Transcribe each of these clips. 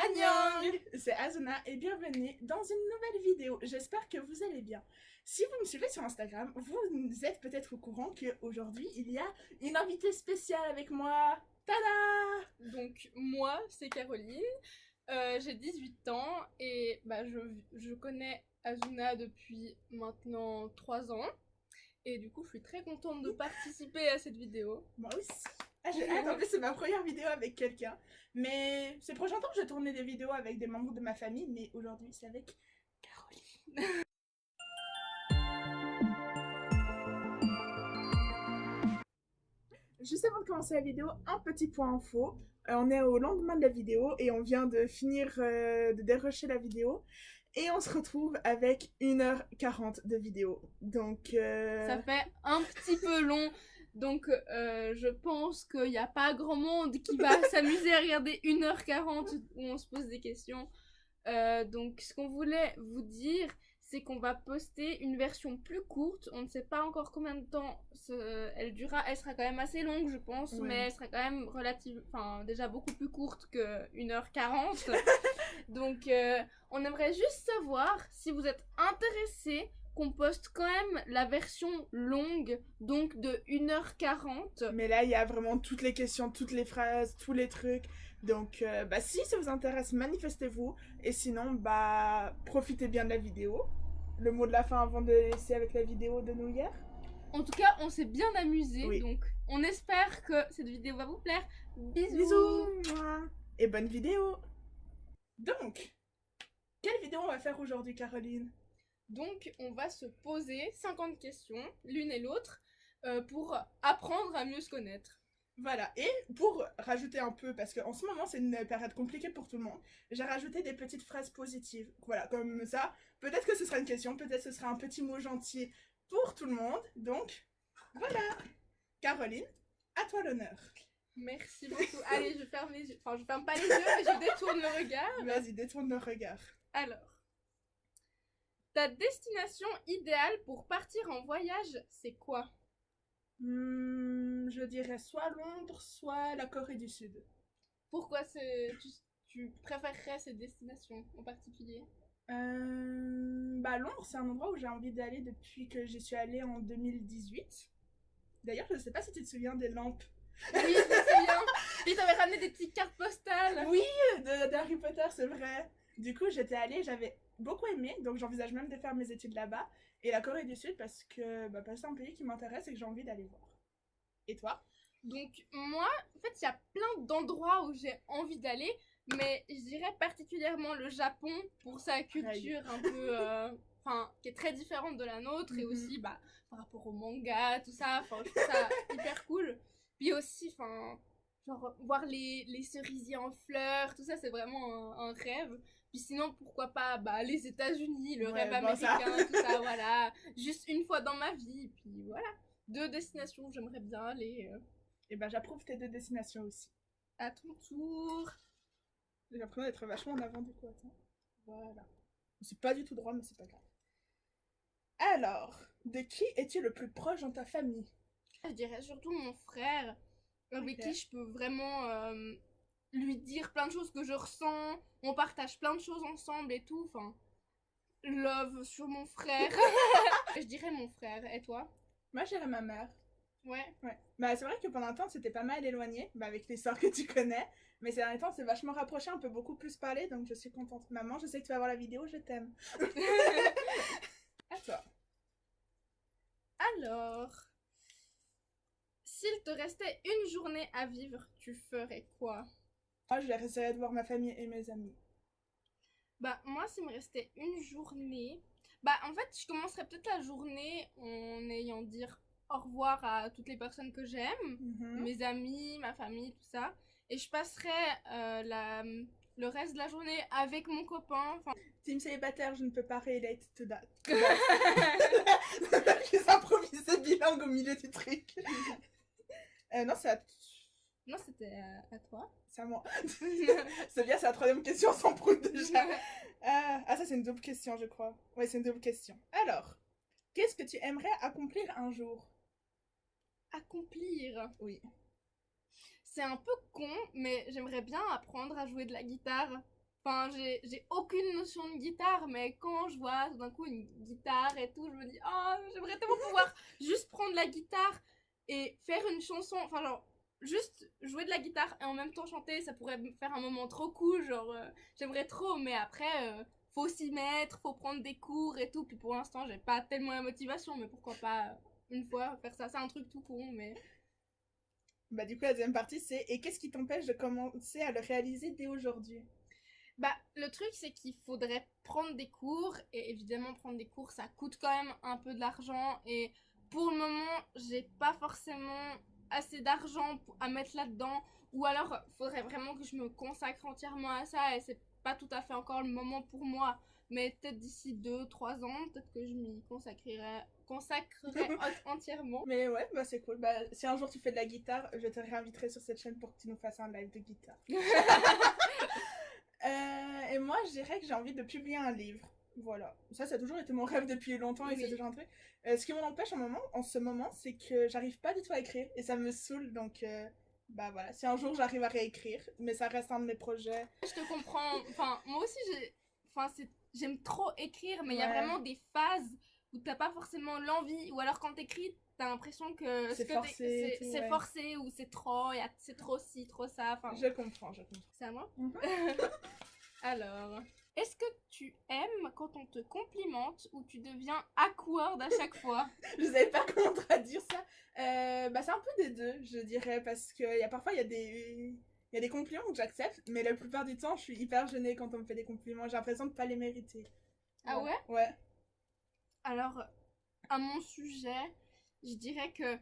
Annyeong! C'est Azuna et bienvenue dans une nouvelle vidéo. J'espère que vous allez bien. Si vous me suivez sur Instagram, vous êtes peut-être au courant qu'aujourd'hui, il y a une invitée spéciale avec moi. Tada! Donc moi, c'est Caroline, j'ai 18 ans et je connais Azuna depuis maintenant 3 ans. Et du coup, je suis très contente de participer à cette vidéo. Moi aussi. J'ai hâte, en plus c'est ma première vidéo avec quelqu'un. Mais ces prochains temps, je tournais des vidéos avec des membres de ma famille, mais aujourd'hui c'est avec Caroline. Juste avant de commencer la vidéo, un petit point info. On est au lendemain de la vidéo et on vient de finir de dérocher la vidéo. Et on se retrouve avec 1h40 de vidéo. Donc... Ça fait un petit peu long. Donc je pense qu'il n'y a pas grand monde qui va s'amuser à regarder 1h40 où on se pose des questions. Donc ce qu'on voulait vous dire, c'est qu'on va poster une version plus courte. On ne sait pas encore combien de temps elle durera. Elle sera quand même assez longue, je pense, Ouais. mais elle sera quand même déjà beaucoup plus courte que 1h40. Donc on aimerait juste savoir si vous êtes intéressés qu'on poste quand même la version longue, donc de 1h40. Mais là, il y a vraiment toutes les questions, toutes les phrases, tous les trucs. Donc, si ça vous intéresse, manifestez-vous. Et sinon, profitez bien de la vidéo. Le mot de la fin avant de laisser avec la vidéo de nous hier. En tout cas, on s'est bien amusé, Oui. donc on espère que cette vidéo va vous plaire. Bisous. Bisous. Et bonne vidéo. Donc, quelle vidéo on va faire aujourd'hui, Caroline? Donc, on va se poser 50 questions, l'une et l'autre, pour apprendre à mieux se connaître. Voilà, et pour rajouter un peu, parce qu'en ce moment c'est une période compliquée pour tout le monde, j'ai rajouté des petites phrases positives. Voilà, comme ça, peut-être que ce sera une question, peut-être que ce sera un petit mot gentil pour tout le monde. Donc, voilà. Caroline, à toi l'honneur. Merci beaucoup. Allez, je ferme les yeux. Enfin, je ferme pas les yeux, mais je détourne le regard. Vas-y, détourne le regard. Alors, ta destination idéale pour partir en voyage, c'est quoi? Je dirais soit Londres, soit la Corée du Sud. Pourquoi tu préférerais cette destination en particulier? Londres, c'est un endroit où j'ai envie d'aller depuis que j'y suis allée en 2018. D'ailleurs, je ne sais pas si tu te souviens des lampes. Oui, je me souviens. Puis t'avais ramené des petites cartes postales. Oui, d'Harry Potter, c'est vrai. Du coup, j'étais allée, j'avais beaucoup aimé, donc j'envisage même de faire mes études là-bas. Et la Corée du Sud, parce que c'est un pays qui m'intéresse et que j'ai envie d'aller voir. Et toi? Donc moi, en fait, il y a plein d'endroits où j'ai envie d'aller, mais je dirais particulièrement le Japon pour sa culture un peu, qui est très différente de la nôtre, et aussi par rapport au manga, tout ça, je trouve ça hyper cool. Puis aussi, genre voir les cerisiers en fleurs, tout ça, c'est vraiment un rêve. Puis sinon, pourquoi pas les États-Unis, le rêve américain, tout ça, voilà, juste une fois dans ma vie, puis voilà. 2 destinations où j'aimerais bien aller. Et j'approuve tes 2 destinations aussi. À ton tour. J'ai l'impression d'être vachement en avant du coup, attends. Voilà. C'est pas du tout droit, mais c'est pas grave. Alors, de qui es-tu le plus proche dans ta famille? Je dirais surtout mon frère, avec qui je peux vraiment lui dire plein de choses que je ressens. On partage plein de choses ensemble et tout. Love sur mon frère. Je dirais mon frère. Et toi? Moi, j'irais ma mère. Ouais. C'est vrai que pendant un temps, c'était pas mal éloigné, avec l'histoire que tu connais. Mais ces derniers temps, c'est vachement rapproché, on peut beaucoup plus parler, donc je suis contente. Maman, je sais que tu vas voir la vidéo, je t'aime. À toi. Alors, s'il te restait une journée à vivre, tu ferais quoi? Moi, je vais essayer de voir ma famille et mes amis. Moi, s'il me restait une journée, en fait, je commencerais peut-être la journée en ayant dire au revoir à toutes les personnes que j'aime, mes amis, ma famille, tout ça. Et je passerais le reste de la journée avec mon copain. Team célibataire, je ne peux pas relate to that. J'ai improvisé bilingue au milieu du truc. Non, c'est à... Non, c'était à toi. C'est à moi. C'est bien, c'est la 3e question sans prout déjà. Ça, c'est une double question, je crois. Ouais, c'est une double question. Alors, qu'est-ce que tu aimerais accomplir un jour? Accomplir? Oui. C'est un peu con, mais j'aimerais bien apprendre à jouer de la guitare. Enfin, j'ai aucune notion de guitare, mais quand je vois tout d'un coup une guitare et tout, je me dis, oh, j'aimerais tellement pouvoir juste prendre la guitare et faire une chanson, enfin, genre, juste jouer de la guitare et en même temps chanter, ça pourrait me faire un moment trop cool, genre, j'aimerais trop, mais après, faut s'y mettre, faut prendre des cours et tout, puis pour l'instant, j'ai pas tellement la motivation, mais pourquoi pas une fois faire ça, c'est un truc tout con, mais... Bah du coup, la deuxième partie, c'est « Et qu'est-ce qui t'empêche de commencer à le réaliser dès aujourd'hui ?» Bah, le truc, c'est qu'il faudrait prendre des cours, et évidemment, prendre des cours, ça coûte quand même un peu de l'argent, et pour le moment, j'ai pas forcément assez d'argent à mettre là-dedans, ou alors, faudrait vraiment que je me consacre entièrement à ça, et c'est pas tout à fait encore le moment pour moi, mais peut-être d'ici 2-3 ans, peut-être que je m'y consacrerai entièrement. Mais ouais, bah c'est cool. Bah, si un jour tu fais de la guitare, je te réinviterai sur cette chaîne pour que tu nous fasses un live de guitare. Et moi, je dirais que j'ai envie de publier un livre. Voilà. Ça a toujours été mon rêve depuis longtemps et Oui. c'est toujours un truc. Ce qui m'en empêche en ce moment, c'est que j'arrive pas du tout à écrire et ça me saoule. Donc, bah voilà. Si un jour j'arrive à réécrire, mais ça reste un de mes projets. Je te comprends. Enfin, moi aussi, j'aime trop écrire, mais il y a Ouais. vraiment des phases où t'as pas forcément l'envie, ou alors quand t'écris, t'as l'impression que C'est forcé, tout, c'est ouais. forcé, ou c'est trop, c'est trop ci, trop ça. Enfin, Je comprends. c'est à moi. Mhm. Alors, est-ce que tu aimes quand on te complimente ou tu deviens awkward à chaque fois? Je savais pas comment traduire ça. Bah, c'est un peu des deux, je dirais, parce que parfois, il y a des compliments que j'accepte, mais la plupart du temps, je suis hyper gênée quand on me fait des compliments. J'ai l'impression de pas les mériter. Ah ouais? Ouais. Alors, à mon sujet, je dirais que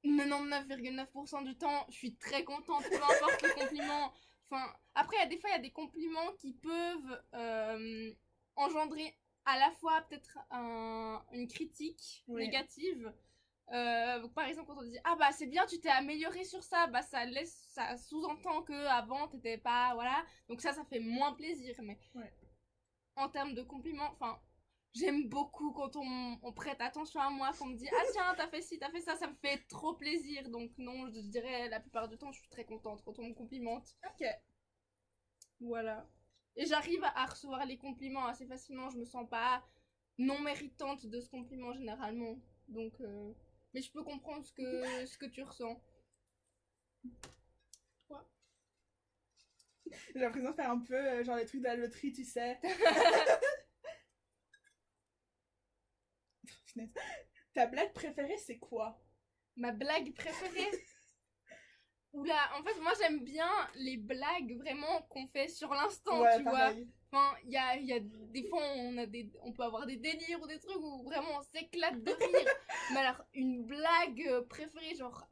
99,9% du temps, je suis très contente, peu importe le compliment. Enfin, après, des fois, il y a des compliments qui peuvent engendrer à la fois peut-être une critique Oui. négative. Par exemple, quand on dit ah bah c'est bien, tu t'es amélioré sur ça, bah ça sous-entend que avant t'étais pas, voilà. Donc ça fait moins plaisir. Mais ouais. En termes de compliments, enfin, j'aime beaucoup quand on prête attention à moi, qu'on me dit ah tiens, t'as fait ci, t'as fait ça me fait trop plaisir. Donc non, je dirais la plupart du temps, je suis très contente quand on me complimente. Ok. Voilà. Et j'arrive à recevoir les compliments assez facilement, je me sens pas non méritante de ce compliment généralement. Donc, mais je peux comprendre ce que tu ressens. Quoi? J'ai l'impression de faire un peu genre les trucs de la loterie, tu sais. Ta blague préférée, c'est quoi? Ma blague préférée? Oula, en fait, moi j'aime bien les blagues vraiment qu'on fait sur l'instant, ouais, tu pareil. vois. Enfin, il y a des fois, on peut avoir des délires ou des trucs où vraiment on s'éclate de rire. Mais alors, une blague préférée, genre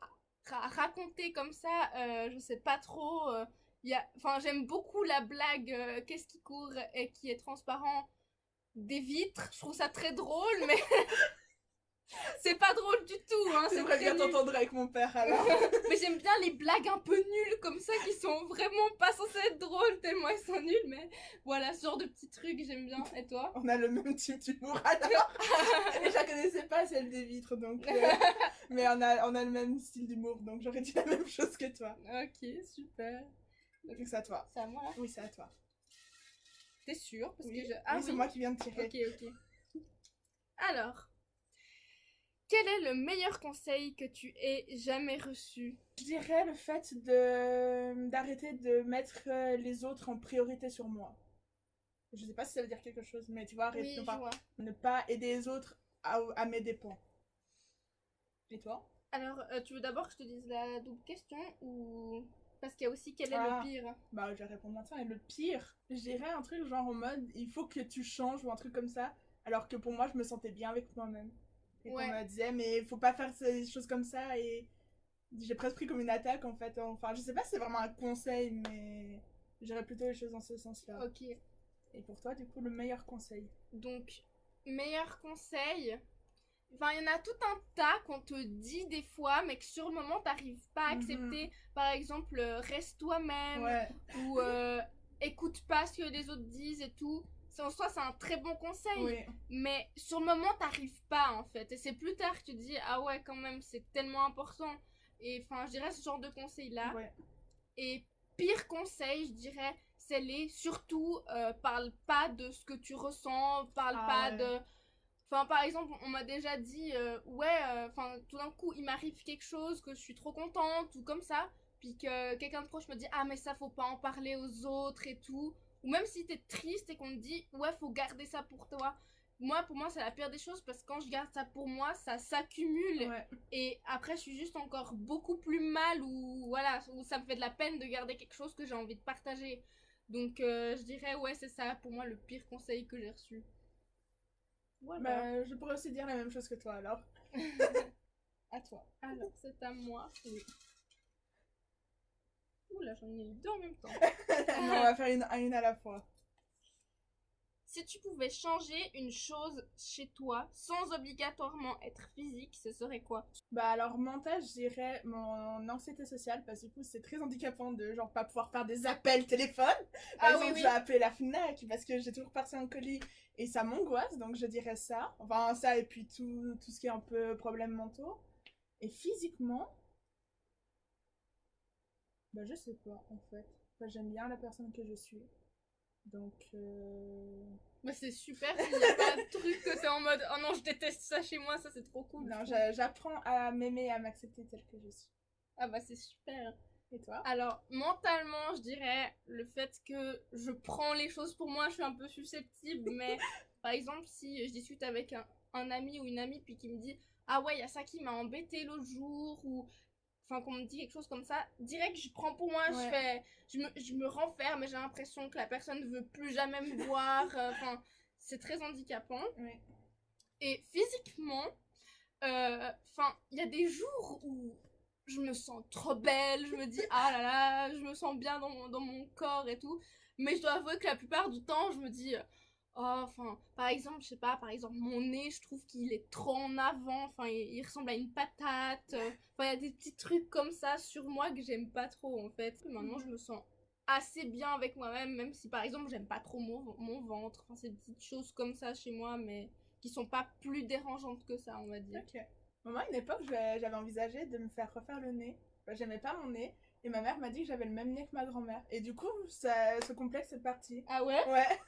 à raconter comme ça, je sais pas trop. Enfin, j'aime beaucoup la blague qu'est-ce qui court et qui est transparent des vitres. Je trouve ça très drôle, mais c'est pas drôle du tout. Hein, J'aimerais bien t'entendre avec mon père alors. Mais j'aime bien les blagues un peu nulles comme ça qui sont vraiment pas censées être drôles tellement elles sont nulles. Mais voilà, ce genre de petits trucs, j'aime bien. Et toi? On a le même type d'humour alors. Et je la connaissais pas celle des vitres donc. Mais on a le même style d'humour donc j'aurais dit la même chose que toi. Ok, super. Donc c'est à toi. C'est à moi là? Oui, c'est à toi. T'es sûre? Parce oui. que oui, c'est moi qui viens de tirer. Ok. Alors, quel est le meilleur conseil que tu aies jamais reçu? Je dirais le fait d'arrêter de mettre les autres en priorité sur moi. Je sais pas si ça veut dire quelque chose, mais tu vois, Oui, je vois. ne pas aider les autres à mes dépens. Et toi? Alors, tu veux d'abord que je te dise la double question ou... Parce qu'il y a aussi quel est le pire? Bah, je vais répondre maintenant. Et le pire, je dirais un truc genre en mode il faut que tu changes ou un truc comme ça. Alors que pour moi, je me sentais bien avec moi-même. Et qu'on me disait, mais faut pas faire ces choses comme ça. Et j'ai presque pris comme une attaque en fait. Enfin, je sais pas si c'est vraiment un conseil, mais j'irais plutôt les choses dans ce sens-là. Ok. Et pour toi, du coup, le meilleur conseil? Donc, meilleur conseil. Enfin, il y en a tout un tas qu'on te dit des fois, mais que sur le moment, t'arrives pas à accepter. Par exemple, reste toi-même. Ouais. Ou écoute pas ce que les autres disent et tout. En soi, c'est un très bon conseil. Oui. Mais sur le moment, t'arrives pas, en fait. Et c'est plus tard que tu te dis, ah ouais, quand même, c'est tellement important. Et enfin, je dirais ce genre de conseil-là. Ouais. Et pire conseil, je dirais, scellé. Surtout, parle pas de ce que tu ressens, parle Ah pas ouais. de... Enfin, par exemple, on m'a déjà dit, tout d'un coup, il m'arrive quelque chose, que je suis trop contente, ou comme ça, puis que quelqu'un de proche me dit, ah, mais ça, faut pas en parler aux autres et tout. Ou même si t'es triste et qu'on te dit, ouais, faut garder ça pour toi. Moi, pour moi, c'est la pire des choses, parce que quand je garde ça pour moi, ça s'accumule. Ouais. Et après, je suis juste encore beaucoup plus mal, ou voilà, ou ça me fait de la peine de garder quelque chose que j'ai envie de partager. Donc, je dirais, ouais, c'est ça, pour moi, le pire conseil que j'ai reçu. Voilà. Bah, je pourrais aussi dire la même chose que toi, alors. À toi. Alors, c'est à moi. Oui. Oula, j'en ai eu deux en même temps. Non, on va faire une à la fois. Si tu pouvais changer une chose chez toi sans obligatoirement être physique, ce serait quoi? Bah alors mental, je dirais mon anxiété sociale parce que du coup c'est très handicapant de genre pas pouvoir faire des appels téléphone. Par Ah exemple, oui, je oui. vais appeler la Fnac parce que j'ai toujours passé un colis et ça m'angoisse, donc je dirais ça. Enfin ça et puis tout ce qui est un peu problèmes mentaux. Et physiquement, bah je sais pas en fait. Enfin, j'aime bien la personne que je suis. Donc Bah, c'est super s'il n'y a pas de truc que t'es en mode oh non, je déteste ça chez moi, ça c'est trop cool. non, j'apprends à m'aimer et à m'accepter telle que je suis. Ah bah, c'est super. Et toi? Alors, mentalement, je dirais le fait que je prends les choses pour moi, je suis un peu susceptible, mais par exemple, si je discute avec un ami ou une amie, puis qui me dit ah ouais, il y a ça qui m'a embêté l'autre jour, ou enfin qu'on me dit quelque chose comme ça, direct, je prends pour moi, Ouais. je me renferme, et j'ai l'impression que la personne ne veut plus jamais me voir, enfin, c'est très handicapant. Oui. Et physiquement, enfin, il y a des jours où je me sens trop belle, je me dis ah là là, je me sens bien dans mon corps et tout. Mais je dois avouer que la plupart du temps, je me dis oh, enfin, par exemple, je sais pas, par exemple, mon nez, je trouve qu'il est trop en avant, enfin, il ressemble à une patate. Enfin, il y a des petits trucs comme ça sur moi que j'aime pas trop en fait. Maintenant, je me sens assez bien avec moi-même, même si par exemple, j'aime pas trop mon ventre. Enfin, c'est des petites choses comme ça chez moi, mais qui sont pas plus dérangeantes que ça, on va dire. Ok. Moi, à une époque, j'avais envisagé de me faire refaire le nez. Bah, j'aimais pas mon nez. Et ma mère m'a dit que j'avais le même nez que ma grand-mère. Et du coup, ce complexe est parti. Ah ouais? Ouais,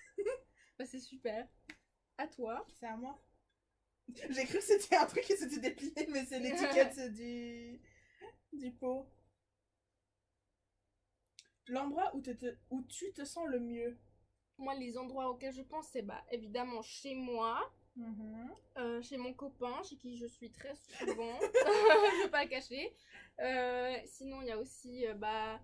Bah c'est super. À toi. c'est à moi. J'ai cru que c'était un truc qui s'était déplié, mais c'est l'étiquette du pot. L'endroit où tu te sens le mieux. Moi, les endroits auxquels je pense, c'est bah évidemment chez moi, chez mon copain, chez qui je suis très souvent. Je vais pas le cacher. Sinon, il y a aussi bah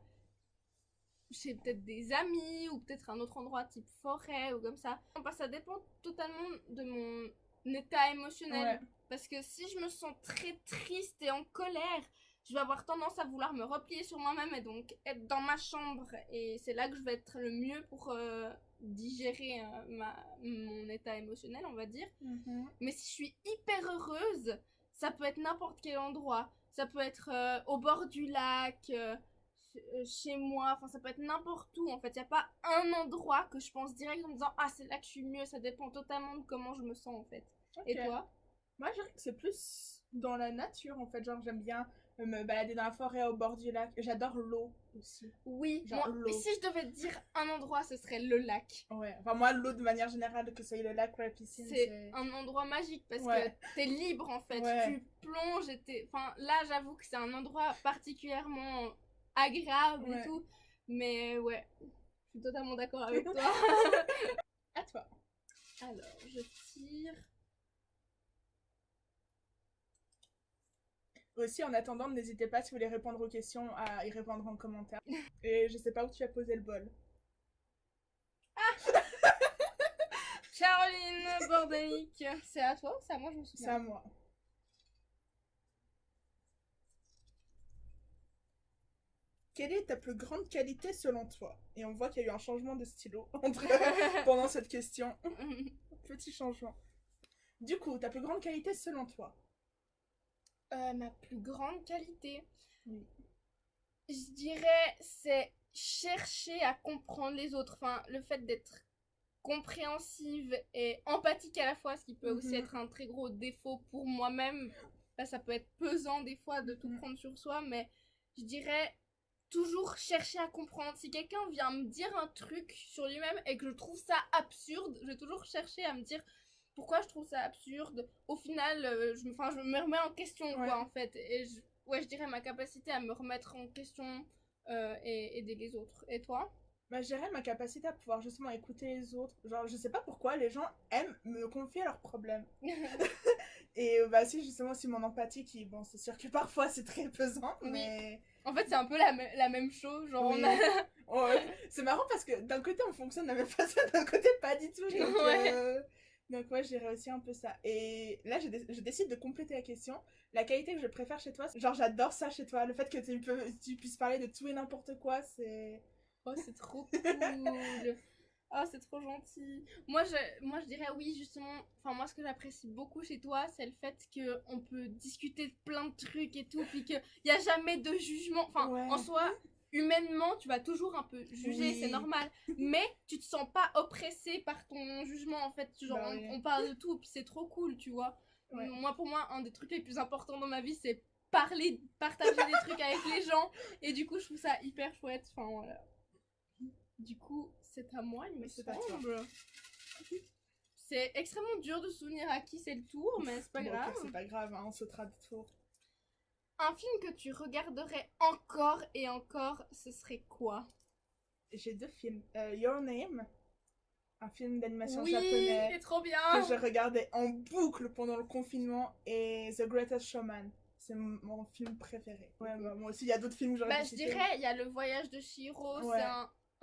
chez peut-être des amis ou peut-être un autre endroit type forêt ou comme ça. Bah, ça dépend totalement de mon état émotionnel. Ouais. Parce que si je me sens très triste et en colère, je vais avoir tendance à vouloir me replier sur moi-même et donc être dans ma chambre. Et c'est là que je vais être le mieux pour digérer mon état émotionnel, on va dire. Mais si je suis hyper heureuse, ça peut être n'importe quel endroit. Ça peut être au bord du lac, chez moi, enfin ça peut être n'importe où en fait. Il n'y a pas un endroit que je pense direct en me disant ah c'est là que je suis mieux, ça dépend totalement de comment je me sens en fait. Ok. Et toi? Moi, je dirais que c'est plus dans la nature en fait. Genre, j'aime bien me balader dans la forêt au bord du lac. J'adore l'eau aussi. Oui, Genre moi, l'eau. si je devais te dire un endroit, ce serait le lac. Ouais, enfin, moi, l'eau de manière générale, que ce soit le lac ou la piscine, C'est un endroit magique parce Ouais. que t'es libre en fait. Ouais. Tu plonges et t'es... Enfin, là, j'avoue que c'est un endroit particulièrement agréable Ouais. et tout. Mais ouais, je suis totalement d'accord avec toi. À toi. Alors, je tire. Aussi, en attendant, n'hésitez pas si vous voulez répondre aux questions à y répondre en commentaire. Et je sais pas où tu as posé le bol. Caroline Bordelic. C'est à toi ou c'est à moi, je me C'est souviens. à moi. Quelle est ta plus grande qualité selon toi? Et on voit qu'il y a eu un changement de stylo pendant cette question. Petit changement. Du coup, ta plus grande qualité selon toi? Ma plus grande qualité, Oui. je dirais, c'est chercher à comprendre les autres. Enfin, le fait d'être compréhensive et empathique à la fois, ce qui peut aussi être un très gros défaut pour moi-même. Là, ça peut être pesant des fois de tout prendre sur soi, mais je dirais toujours chercher à comprendre. Si quelqu'un vient me dire un truc sur lui-même et que je trouve ça absurde, je vais toujours chercher à me dire pourquoi je trouve ça absurde. Au final, je me remets en question, quoi, en fait. Et je dirais ma capacité à me remettre en question et aider les autres. Et toi? Bah, je dirais ma capacité à pouvoir justement écouter les autres. Genre, je sais pas pourquoi les gens aiment me confier leurs problèmes. Et bah, si, justement, si mon empathie qui, bon, c'est sûr que parfois c'est très pesant, Oui. mais. En fait, c'est un peu la même chose. Genre, Oui. on a. Ouais. C'est marrant parce que d'un côté on fonctionne de la même façon, d'un côté pas du tout. Donc, Ouais. donc ouais, j'ai réussi un peu ça. Et là, je décide de compléter la question. La qualité que je préfère chez toi, genre j'adore ça chez toi. Le fait que tu puisses parler de tout et n'importe quoi, c'est. Oh, c'est trop cool. Oh, c'est trop gentil. Moi, je dirais oui, justement. Enfin, moi, ce que j'apprécie beaucoup chez toi, c'est le fait qu'on peut discuter de plein de trucs et tout, puis qu'il n'y a jamais de jugement. Enfin, Ouais. en soi, humainement, tu vas toujours un peu juger, Oui. c'est normal. Mais tu te sens pas oppressé par ton jugement, en fait. Genre, Bah oui. on parle de tout, puis c'est trop cool, tu vois. Ouais. Pour moi, un des trucs les plus importants dans ma vie, c'est partager des trucs avec les gens. Et du coup, je trouve ça hyper chouette. Enfin, voilà. Du coup, c'est à moi, il me C'est à toi. semble. C'est extrêmement dur de se souvenir à qui c'est le tour, mais c'est pas Bon, grave. ok, c'est pas grave, hein, on sautera de tour. Un film que tu regarderais encore et encore, ce serait quoi? J'ai 2 films. Your Name, un film d'animation Oui, japonais c'est trop bien. que j'ai regardé en boucle pendant le confinement, et The Greatest Showman. C'est mon film préféré. Ouais, bah, moi aussi, il y a d'autres films que j'aurais Bah, pu je citer. dirais, il y a Le Voyage de Chihiro, Ouais. c'est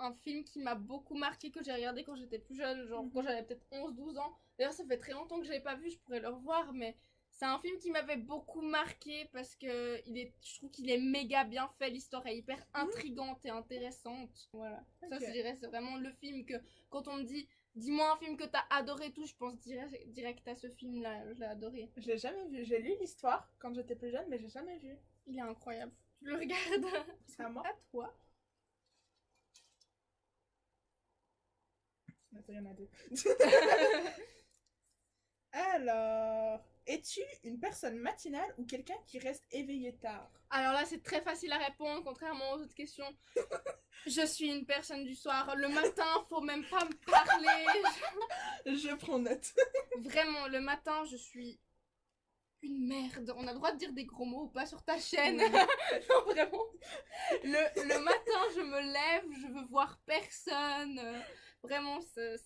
un film qui m'a beaucoup marqué, que j'ai regardé quand j'étais plus jeune, genre quand j'avais peut-être 11-12 ans. D'ailleurs, ça fait très longtemps que je l'ai pas vu, je pourrais le revoir, mais c'est un film qui m'avait beaucoup marqué parce que je trouve qu'il est méga bien fait, l'histoire est hyper intrigante et intéressante. Voilà. Ça, Ok. je dirais, c'est vraiment le film que, quand on me dit, dis-moi un film que t'as adoré et tout, je pense direct à ce film-là, je l'ai adoré. Je l'ai jamais vu. J'ai lu l'histoire quand j'étais plus jeune, mais j'ai jamais vu. Il est incroyable. Tu le regardes. C'est à moi. À toi. Attends, il y en a 2. Alors, es-tu une personne matinale ou quelqu'un qui reste éveillé tard? Alors là, c'est très facile à répondre, contrairement aux autres questions. Je suis une personne du soir. Le matin, faut même pas me parler. Je prends note. Vraiment, le matin, je suis une merde. On a le droit de dire des gros mots ou pas sur ta chaîne? Oui. Non, vraiment. Le matin, je me lève, je veux voir personne. Vraiment, je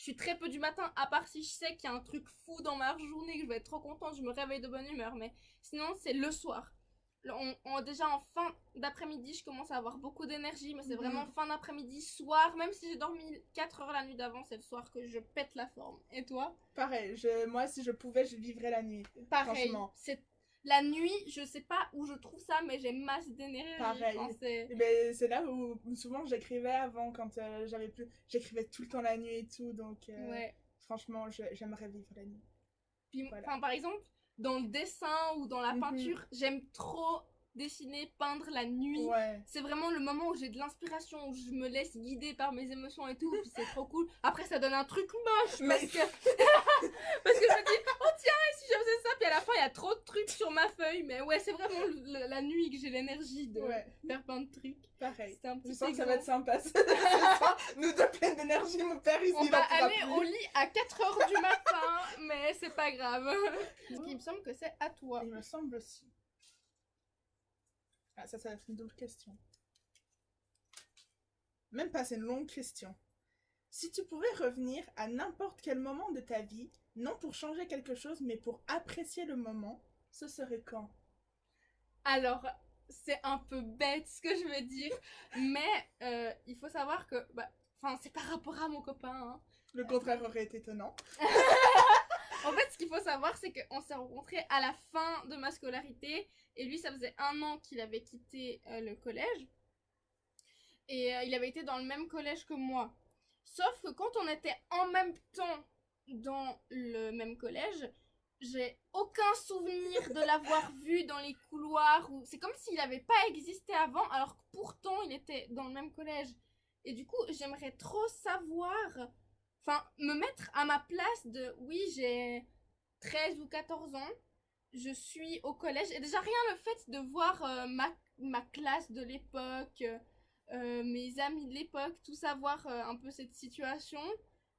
suis très peu du matin, à part si je sais qu'il y a un truc fou dans ma journée, que je vais être trop contente, je me réveille de bonne humeur. Mais sinon, c'est le soir. Déjà en fin d'après-midi, je commence à avoir beaucoup d'énergie, mais c'est vraiment fin d'après-midi, soir. Même si j'ai dormi 4 heures la nuit d'avant, c'est le soir que je pète la forme. Et toi? Pareil, moi si je pouvais, je vivrais la nuit. Pareil. Franchement. La nuit, je sais pas où je trouve ça, mais j'ai masse d'énergie. Pareil. Enfin, c'est là où souvent j'écrivais avant, quand j'avais plus. J'écrivais tout le temps la nuit et tout, donc ouais. franchement, j'aimerais vivre la nuit. Puis, Voilà. par exemple, dans le dessin ou dans la peinture, j'aime trop dessiner, peindre la nuit. Ouais. C'est vraiment le moment où j'ai de l'inspiration, où je me laisse guider par mes émotions et tout, puis c'est trop cool. Après, ça donne un truc moche, parce que parce que je me dis, oh tiens, et si je faisais ça, puis à la fin, il y a trop de trucs sur ma feuille. Mais ouais, c'est vraiment la nuit que j'ai l'énergie de faire plein de trucs. Pareil. C'est un petit Je sens que ça va être sympa. Nous deux pleines d'énergie, mon père ici. On va aller au lit à 4 heures du matin, mais c'est pas grave. Il me semble que c'est à toi. Il me semble aussi. Ah, ça va être une double question. Même pas, c'est une longue question. Si tu pouvais revenir à n'importe quel moment de ta vie, non pour changer quelque chose, mais pour apprécier le moment, ce serait quand? Alors, c'est un peu bête ce que je veux dire, mais il faut savoir que, c'est par rapport à mon copain. Hein. Le contraire aurait été étonnant. En fait, ce qu'il faut savoir, c'est qu'on s'est rencontrés à la fin de ma scolarité. Et lui, ça faisait 1 an qu'il avait quitté le collège. Et il avait été dans le même collège que moi. Sauf que quand on était en même temps dans le même collège, j'ai aucun souvenir de l'avoir vu dans les couloirs. C'est comme s'il n'avait pas existé avant, alors que pourtant il était dans le même collège. Et du coup, j'aimerais trop savoir... Enfin, me mettre à ma place de... Oui, j'ai 13 ou 14 ans. je suis au collège. Et déjà, rien le fait de voir ma classe de l'époque, mes amis de l'époque, tout savoir un peu cette situation.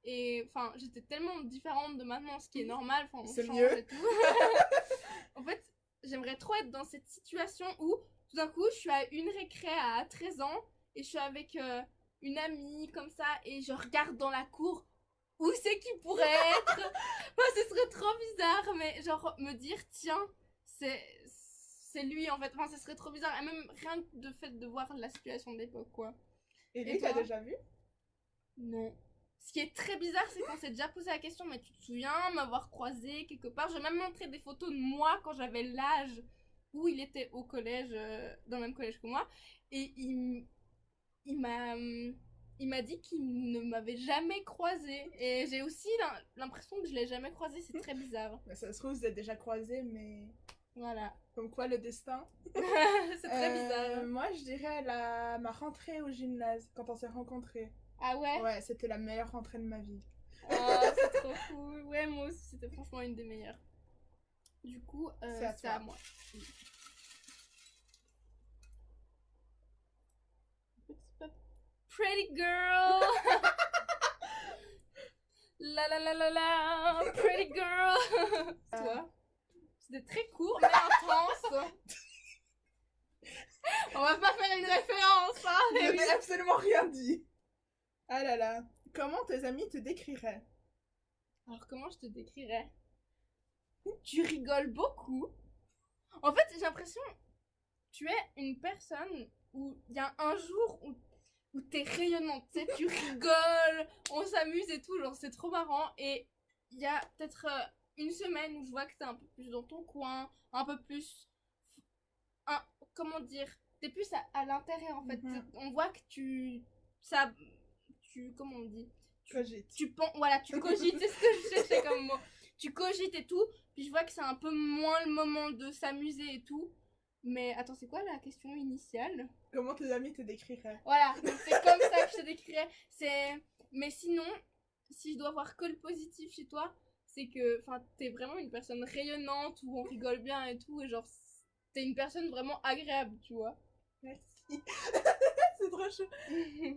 Et enfin, j'étais tellement différente de maintenant, ce qui est normal, enfin, on C'est change mieux. et tout. En fait, j'aimerais trop être dans cette situation où, tout d'un coup, je suis à une récré à 13 ans et je suis avec une amie comme ça et je regarde dans la cour où c'est qu'il pourrait être. Enfin, ce serait trop bizarre, mais genre me dire, tiens, c'est lui en fait. Enfin, ce serait trop bizarre. Et même rien que de fait de voir la situation de l'époque, quoi. Et Et lui, t'as toi? déjà vu? Non. Ce qui est très bizarre, c'est qu'on s'est déjà posé la question, mais tu te souviens m'avoir croisé quelque part? J'ai même montré des photos de moi quand j'avais l'âge où il était au collège, dans le même collège que moi. Et il m'a il m'a dit qu'il ne m'avait jamais croisé. Et j'ai aussi l'impression que je l'ai jamais croisé, c'est très bizarre. Mais ça se trouve, vous êtes déjà croisés, mais Voilà. comme quoi le destin. C'est très bizarre. Moi, je dirais ma rentrée au gymnase, quand on s'est rencontrés. Ah ouais? Ouais, c'était la meilleure rentrée de ma vie. Oh, c'est trop cool. Ouais, moi aussi, c'était franchement une des meilleures. Du coup, c'est à moi. Pretty girl. La la la la la. Pretty girl. Toi. C'était très court mais intense. On va pas faire une référence, hein. Je n'ai absolument rien dit. Ah là là. Comment tes amis te décriraient? Alors comment je te décrirais? Tu rigoles beaucoup. En fait, j'ai l'impression tu es une personne où il y a un jour où t'es rayonnante, tu sais, tu rigoles, on s'amuse et tout, genre c'est trop marrant. Et il y a peut-être une semaine où je vois que t'es un peu plus dans ton coin, un peu plus, comment dire, t'es plus à l'intérieur en fait. On voit que comment on dit? Cogite. Voilà, tu cogites, c'est ce que je cherchais comme mot. Tu cogites et tout, puis je vois que c'est un peu moins le moment de s'amuser et tout. Mais attends, c'est quoi la question initiale? Comment tes amis te décriraient? Voilà, donc c'est comme ça que je te décrirais. Mais sinon, si je dois voir que le positif chez toi, c'est que t'es vraiment une personne rayonnante où on rigole bien et tout, et genre t'es une personne vraiment agréable, tu vois. Merci. C'est trop chou.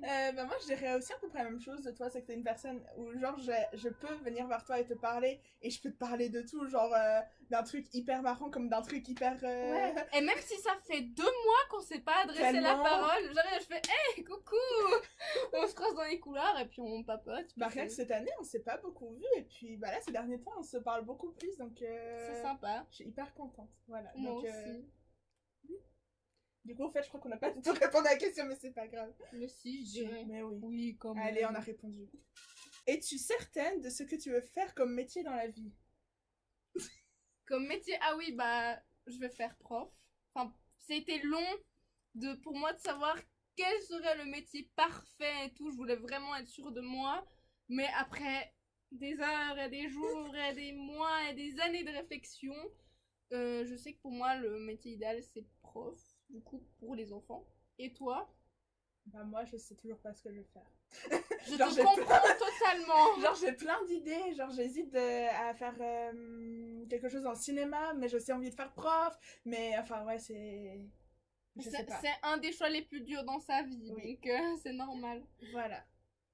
Bah moi je dirais aussi à peu près la même chose de toi, c'est que t'es une personne où genre je peux venir vers toi et te parler et je peux te parler de tout, genre d'un truc hyper marrant comme d'un truc hyper... Ouais. Et même si ça fait 2 mois qu'on s'est pas adressé la parole, j'arrive, je fais hey, coucou. On se croise dans les couloirs et puis on papote. Bah rien que cette année on s'est pas beaucoup vu et puis bah là ces derniers temps on se parle beaucoup plus donc... C'est sympa. Je suis hyper contente, voilà. Moi donc, aussi. Du coup, en fait, je crois qu'on n'a pas du tout répondu à la question, mais c'est pas grave. Mais si, je dirais. Mais oui. Oui, quand même. Allez, on a répondu. Es-tu certaine de ce que tu veux faire comme métier dans la vie? Comme métier, ah oui, bah, je vais faire prof. Enfin, c'était long pour moi de savoir quel serait le métier parfait et tout. Je voulais vraiment être sûre de moi. Mais après des heures et des jours et des mois et des années de réflexion, je sais que pour moi, le métier idéal, c'est prof. Du coup, pour les enfants. Et toi? Bah moi, je sais toujours pas ce que je veux faire. Je te comprends totalement. Genre, j'ai plein d'idées. Genre, j'hésite à faire quelque chose dans le cinéma, mais j'ai aussi envie de faire prof. Mais enfin, ouais, c'est... C'est un des choix les plus durs dans sa vie, oui. Donc c'est normal. Voilà.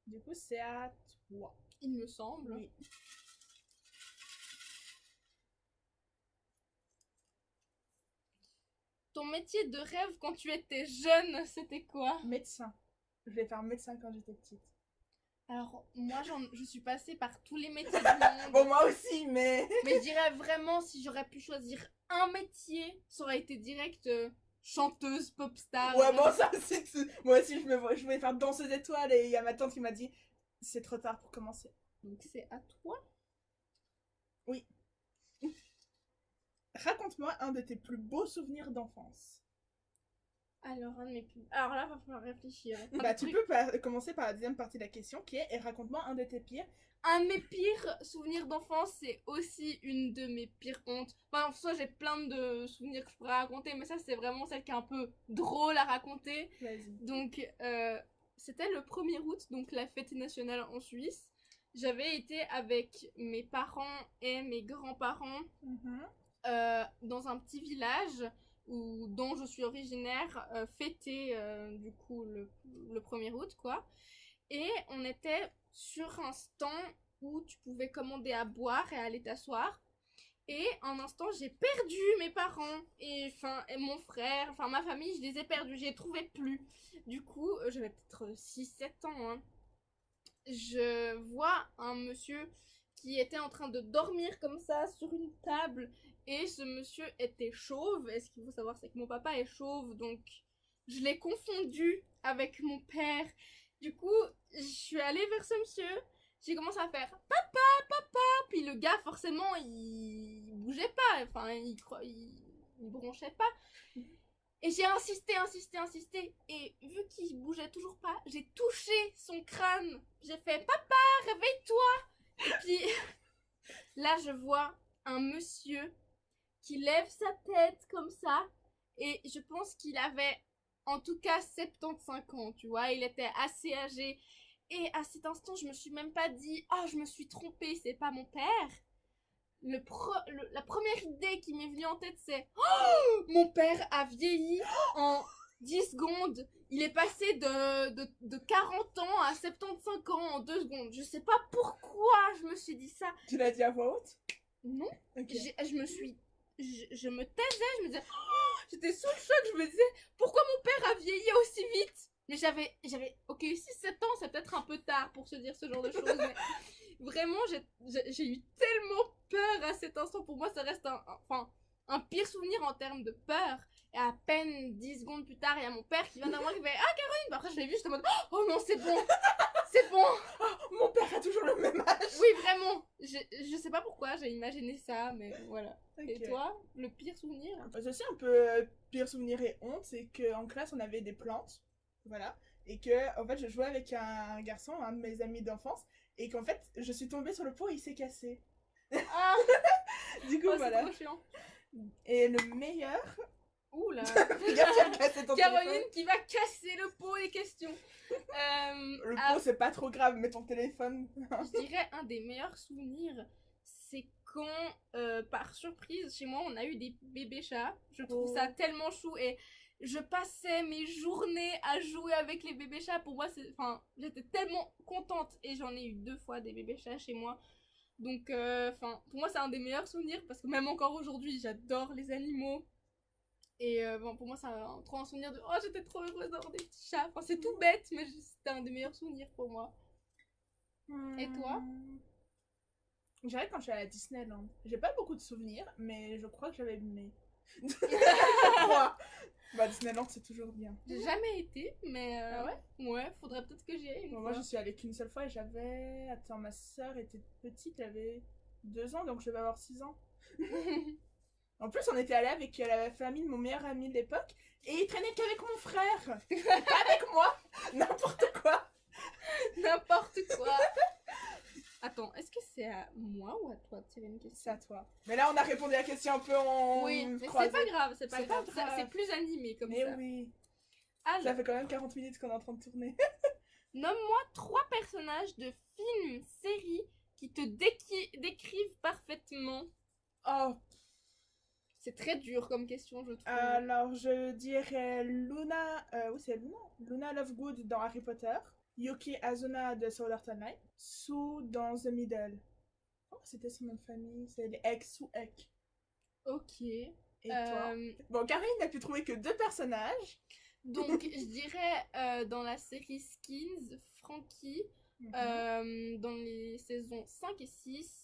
Du coup, c'est à toi. Il me semble. Oui. Ton métier de rêve quand tu étais jeune, c'était quoi? Médecin. Je vais faire médecin quand j'étais petite. Alors, moi, je suis passée par tous les métiers du monde. Bon, moi aussi, mais... Mais je dirais vraiment, si j'aurais pu choisir un métier, ça aurait été direct chanteuse, pop star. Ouais, bon, ça, c'est tout. Moi aussi, je voulais faire danseuse étoile et il y a ma tante qui m'a dit, c'est trop tard pour commencer. Donc, c'est à toi? Oui. Raconte-moi un de tes plus beaux souvenirs d'enfance. Alors là, va falloir réfléchir. Bah, tu peux commencer par la deuxième partie de la question qui est, et raconte-moi un de tes pires. Un de mes pires souvenirs d'enfance, c'est aussi une de mes pires hontes. Enfin, en soi, j'ai plein de souvenirs que je pourrais raconter, mais ça, c'est vraiment celle qui est un peu drôle à raconter. Vas-y. Donc, c'était le 1er août, donc la fête nationale en Suisse. J'avais été avec mes parents et mes grands-parents dans un petit village dont je suis originaire, fêter du coup le 1er août, quoi. Et on était sur un stand où tu pouvais commander à boire et aller t'asseoir. Et un instant, j'ai perdu mes parents et mon frère, ma famille, je les ai perdus, je les trouvais plus. Du coup, j'avais peut-être 6-7 ans, hein. Je vois un monsieur qui était en train de dormir comme ça sur une table et ce monsieur était chauve. Et ce qu'il faut savoir, c'est que mon papa est chauve, donc je l'ai confondu avec mon père. Du coup, je suis allée vers ce monsieur, j'ai commencé à faire papa, papa, puis le gars forcément il bougeait pas, il bronchait pas. Et j'ai insisté, et vu qu'il bougeait toujours pas, j'ai touché son crâne. J'ai fait papa, réveille-toi. Et puis là, je vois un monsieur qui lève sa tête comme ça, et je pense qu'il avait en tout cas 75 ans, tu vois, il était assez âgé. Et à cet instant, je me suis même pas dit « Ah, je me suis trompée, c'est pas mon père ». La première idée qui m'est venue en tête, c'est « Oh, mon père a vieilli en 10 secondes. Il est passé de 40 ans à 75 ans en 2 secondes. » Je sais pas pourquoi je me suis dit ça. Tu l'as dit à voix haute? Non. Okay. Je me taisais, je me disais oh, j'étais sous le choc, je me disais pourquoi mon père a vieilli aussi vite. Mais j'avais ok, 6-7 ans, c'est peut-être un peu tard pour se dire ce genre de choses, mais vraiment j'ai eu tellement peur à cet instant. Pour moi ça reste un pire souvenir en termes de peur. Et à peine 10 secondes plus tard, il y a mon père qui vient vers moi qui fait ah Caroline. Après je l'ai vu, j'étais en mode oh non c'est bon. C'est bon. Oh, mon père a toujours le même âge. Oui, vraiment. Je sais pas pourquoi j'ai imaginé ça, mais voilà. Okay. Et toi, le pire souvenir? C'est aussi un peu pire souvenir et honte, c'est qu'en classe, on avait des plantes. Voilà. Et que, en fait, je jouais avec un garçon, un de mes amis d'enfance, et qu'en fait, je suis tombée sur le pot et il s'est cassé. Ah. Du coup, voilà. C'est trop chiant. Et le meilleur... Oula. Caroline qui va casser le pot des questions. Le pot, c'est pas trop grave, mais ton téléphone... Je dirais un des meilleurs souvenirs, c'est quand, par surprise, chez moi, on a eu des bébés chats. Je trouve ça tellement chou et je passais mes journées à jouer avec les bébés chats. Pour moi, j'étais tellement contente et j'en ai eu 2 fois des bébés chats chez moi. Donc, pour moi, c'est un des meilleurs souvenirs parce que même encore aujourd'hui, j'adore les animaux. Et pour moi, c'est trop un souvenir de « Oh, j'étais trop heureuse d'avoir des petits chats ». Enfin, c'est tout bête, mais c'était un des meilleurs souvenirs pour moi. Et toi? Je dirais quand je suis à la Disneyland. J'ai pas beaucoup de souvenirs, mais je crois que j'avais aimé. Bah, Disneyland, c'est toujours bien. J'ai jamais été, mais... Ah ouais? Ouais, faudrait peut-être que j'y aille. Moi, je suis allée qu'une seule fois et j'avais... Attends, ma soeur était petite, elle avait 2 ans, donc je devais avoir 6 ans. En plus, on était allé avec la famille de mon meilleur ami de l'époque et il traînait qu'avec mon frère. Pas avec moi. N'importe quoi. N'importe quoi. Attends, est-ce que c'est à moi ou à toi de tirer une question? C'est à toi. Mais là, on a répondu à la question un peu en. Oui, mais c'est pas grave, c'est pas grave. C'est plus animé comme mais ça. Mais oui. Alors, ça fait quand même 40 minutes qu'on est en train de tourner. Nomme-moi 3 personnages de films, séries qui te décrivent parfaitement. Oh. C'est très dur comme question, je trouve. Alors, je dirais Luna... oui, c'est Luna. Luna Lovegood dans Harry Potter. Yuki Azuna de Sword Art Online. Sue dans The Middle. Oh, c'était son nom de famille. C'est les Ek, Sue Ek. Ok. Et toi? Bon, Karine n'a pu trouver que 2 personnages. Donc, je dirais dans la série Skins, Frankie, dans les saisons 5 et 6.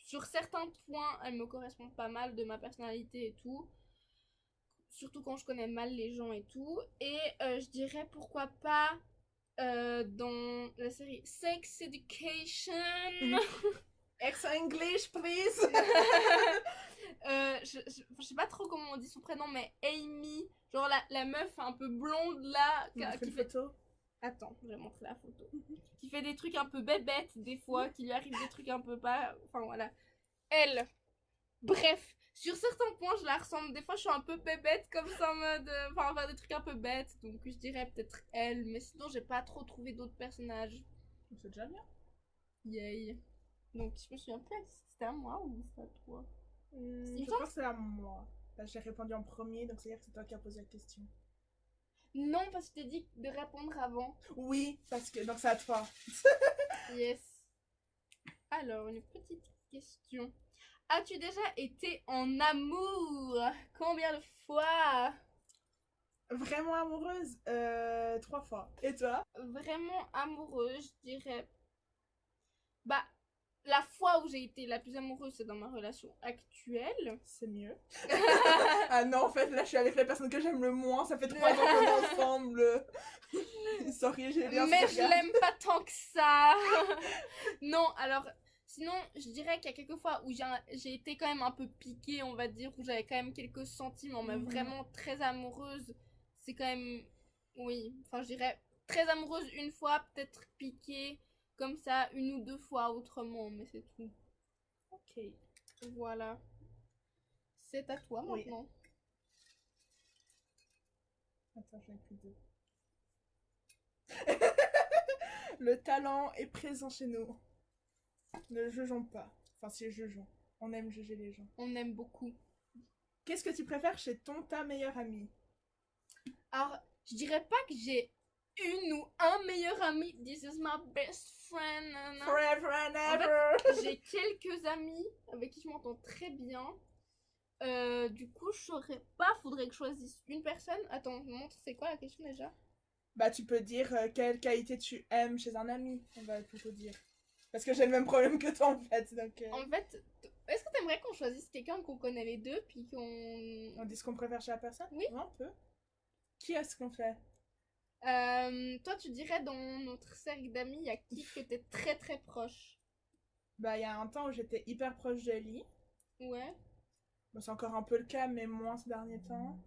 Sur certains points, elle me correspond pas mal de ma personnalité et tout. Surtout quand je connais mal les gens et tout. Et je dirais pourquoi pas dans la série Sex Education. Extra English, please. Je sais pas trop comment on dit son prénom, mais Amy. Genre la meuf un peu blonde là. Qui fait photo. Attends, je vais montrer la photo. Qui fait des trucs un peu bébêtes des fois, qui lui arrive des trucs un peu pas... Enfin voilà. Elle. Bref, sur certains points, je la ressemble. Des fois, je suis un peu bébête comme ça en mode... Enfin, faire des trucs un peu bêtes. Donc, je dirais peut-être elle. Mais sinon, j'ai pas trop trouvé d'autres personnages. C'est déjà bien. Yay. Donc, je me souviens plus si c'était à moi ou c'était à toi. Je pense que c'est à moi. Bah, j'ai répondu en premier, donc c'est-à-dire que c'est toi qui as posé la question. Non, parce que je t'ai dit de répondre avant. Oui, parce que donc c'est à toi. Yes. Alors, une petite question. As-tu déjà été en amour? Combien de fois? Vraiment amoureuse 3 fois. Et toi? Vraiment amoureuse, je dirais. Bah, la fois où j'ai été la plus amoureuse, c'est dans ma relation actuelle. C'est mieux. Ah non, en fait, là, je suis avec la personne que j'aime le moins. Ça fait 3 ans qu'on est ensemble. Sorry, j'ai bien. Mais je l'aime pas tant que ça. Non, alors, sinon, je dirais qu'il y a quelques fois où j'ai été quand même un peu piquée, on va dire, où j'avais quand même quelques sentiments, mais vraiment très amoureuse. C'est quand même, oui, enfin, je dirais très amoureuse une fois, peut-être piquée, comme ça, une ou deux fois autrement, mais c'est tout. Ok. Voilà. C'est à toi Oui. maintenant. Attends, j'en ai plus deux. Le talent est présent chez nous. Ne jugeons pas. Enfin, si jugeons. On aime juger les gens. On aime beaucoup. Qu'est-ce que tu préfères chez ta meilleure amie? Alors, je dirais pas que j'ai une ou un meilleur ami. This is my best friend. Nana. Forever and En ever. fait, j'ai quelques amis avec qui je m'entends très bien. Du coup, je saurais pas. Faudrait que je choisisse une personne. Attends, montre, c'est quoi la question déjà? Bah, tu peux dire quelle qualité tu aimes chez un ami. On va plutôt dire. Parce que j'ai le même problème que toi, en fait. Donc, En fait, est-ce que t'aimerais qu'on choisisse quelqu'un qu'on connaît les deux, puis on dit ce qu'on préfère chez la personne? Oui. Ouais, on peut. Qui est-ce qu'on fait? Toi, tu dirais dans notre cercle d'amis, il y a qui que t'es très très proche? Bah, il y a un temps où j'étais hyper proche d'Ellie. Ouais. Bon, c'est encore un peu le cas, mais moins ces derniers temps.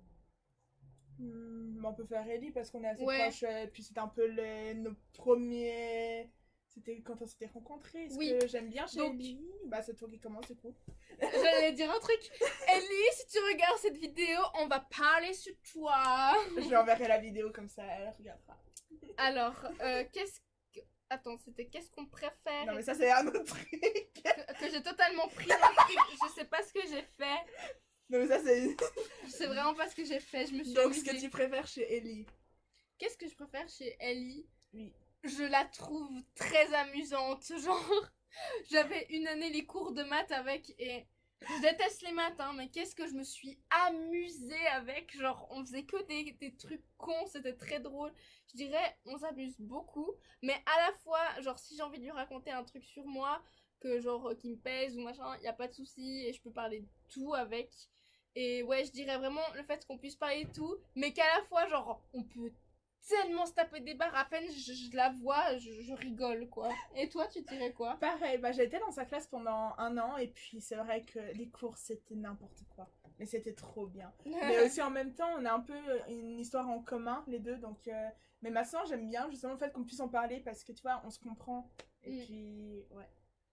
On peut faire Ellie parce qu'on est assez proches. Puis c'était un peu nos premiers. C'était quand on s'était rencontrés. Ce que j'aime bien chez Ellie. Bah, c'est toi qui commence, c'est cool. J'allais dire un truc. Ellie, si tu regardes cette vidéo, on va parler sur toi. Je lui enverrai la vidéo comme ça, elle regardera. Alors, Attends, c'était qu'est-ce qu'on préfère? Non, mais ça, c'est un autre truc. Que j'ai totalement pris dans le truc. Je sais pas ce que j'ai fait. Non, mais ça, c'est. Je sais vraiment pas ce que j'ai fait. Je me suis Donc, amusée. ce que tu préfères chez Ellie? Qu'est-ce que je préfère chez Ellie? Oui. Je la trouve très amusante. Genre, j'avais une année les cours de maths avec et je déteste les maths, hein, mais qu'est-ce que je me suis amusée avec. Genre, on faisait que des trucs cons, c'était très drôle. Je dirais, on s'amuse beaucoup, mais à la fois, genre, si j'ai envie de lui raconter un truc sur moi, que genre, qui me pèse ou machin, y a pas de souci et je peux parler de tout avec. Et ouais, je dirais vraiment le fait qu'on puisse parler de tout, mais qu'à la fois, genre, on peut tellement se taper des barres, à peine je la vois, je rigole, quoi. Et toi, tu dirais quoi? Pareil, bah, j'ai été dans sa classe pendant 1 an, et puis c'est vrai que les cours, c'était n'importe quoi. Mais c'était trop bien. Mais aussi, en même temps, on a un peu une histoire en commun, les deux, donc... Mais maintenant, j'aime bien, justement, le fait qu'on puisse en parler, parce que, tu vois, on se comprend. Et puis, ouais.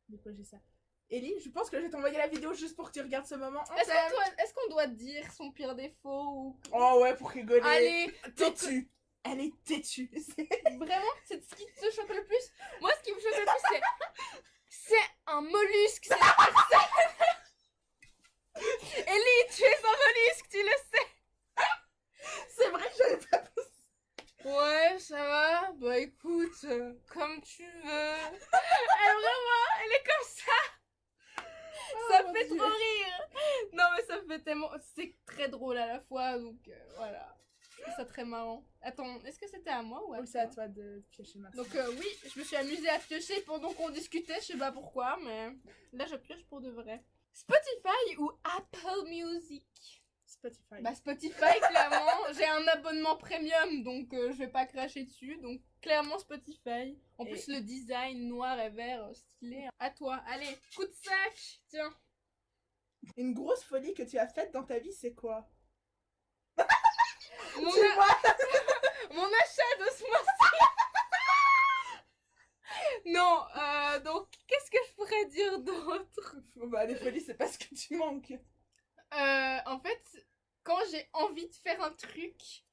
Du coup, j'ai ça. Ellie, je pense que je vais t'envoyer la vidéo juste pour que tu regardes ce moment. Est-ce qu'on doit dire son pire défaut ou... Oh ouais, pour rigoler. Allez, têtue. Elle est têtue. Vraiment, c'est ce qui te choque le plus? Moi, ce qui me choque le plus, c'est un mollusque, c'est la personne. Ellie, tu es un mollusque, tu le sais. C'est vrai que j'avais pas pensé. Ouais, ça va. Bah écoute, comme tu veux. Elle est comme ça. Ça me fait trop rire. Non, mais ça me fait tellement... C'est très drôle à la fois, donc voilà. Je trouve ça très marrant. Attends, est-ce que c'était à moi ou à toi? C'est à toi de piocher maintenant. Donc oui, je me suis amusée à piocher pendant qu'on discutait, je sais pas pourquoi, mais là je pioche pour de vrai. Spotify ou Apple Music? Spotify. Bah Spotify, clairement. J'ai un abonnement premium, donc je vais pas cracher dessus. Donc clairement Spotify. En plus le design noir et vert stylé. À toi, allez, coup de sac. Tiens. Une grosse folie que tu as faite dans ta vie, c'est quoi? Mon achat de ce mois-ci. Non, donc qu'est-ce que je pourrais dire d'autre? Bah les folies, c'est pas ce que tu manques. En fait, quand j'ai envie de faire un truc,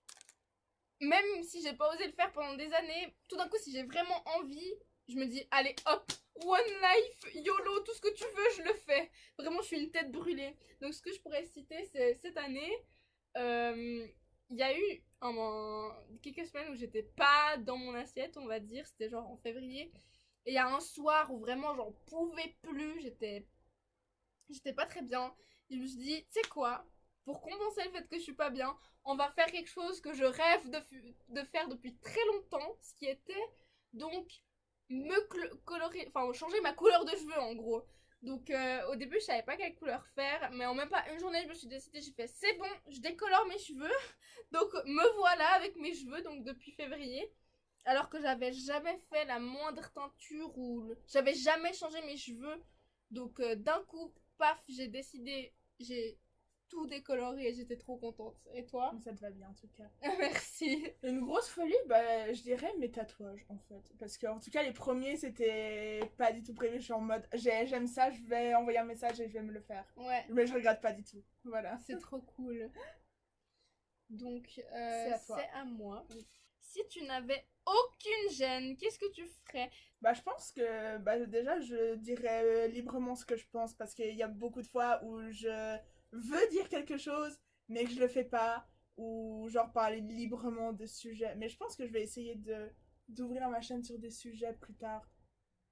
même si j'ai pas osé le faire pendant des années, tout d'un coup, si j'ai vraiment envie, je me dis, allez hop, one life, YOLO, tout ce que tu veux, je le fais. Vraiment, je suis une tête brûlée. Donc, ce que je pourrais citer, c'est cette année, il y a eu quelques semaines où j'étais pas dans mon assiette, on va dire. C'était genre en février. Et il y a un soir où vraiment, j'en pouvais plus. J'étais pas très bien. Et je me suis dit, tu sais quoi, pour compenser le fait que je suis pas bien, on va faire quelque chose que je rêve de faire depuis très longtemps. Ce qui était donc colorer, enfin changer ma couleur de cheveux en gros. Donc au début je savais pas quelle couleur faire, mais en même pas une journée je me suis décidée, j'ai fait c'est bon, je décolore mes cheveux. Donc me voilà avec mes cheveux donc depuis février. Alors que j'avais jamais fait la moindre teinture ou j'avais jamais changé mes cheveux. Donc d'un coup, paf, j'ai tout décoloré et j'étais trop contente. Et toi? Ça te va bien en tout cas. Merci. Une grosse folie, bah je dirais mes tatouages en fait. Parce que en tout cas les premiers c'était pas du tout prévu, je suis en mode j'aime ça, je vais envoyer un message et je vais me le faire. Ouais. Mais je regrette pas du tout. Voilà. C'est trop cool. Donc c'est à moi. Si tu n'avais aucune gêne, qu'est-ce que tu ferais? Bah je pense que bah déjà je dirais librement ce que je pense parce qu'il y a beaucoup de fois où je veux dire quelque chose mais que je le fais pas ou genre parler librement de sujets. Mais je pense que je vais essayer d'ouvrir ma chaîne sur des sujets plus tard.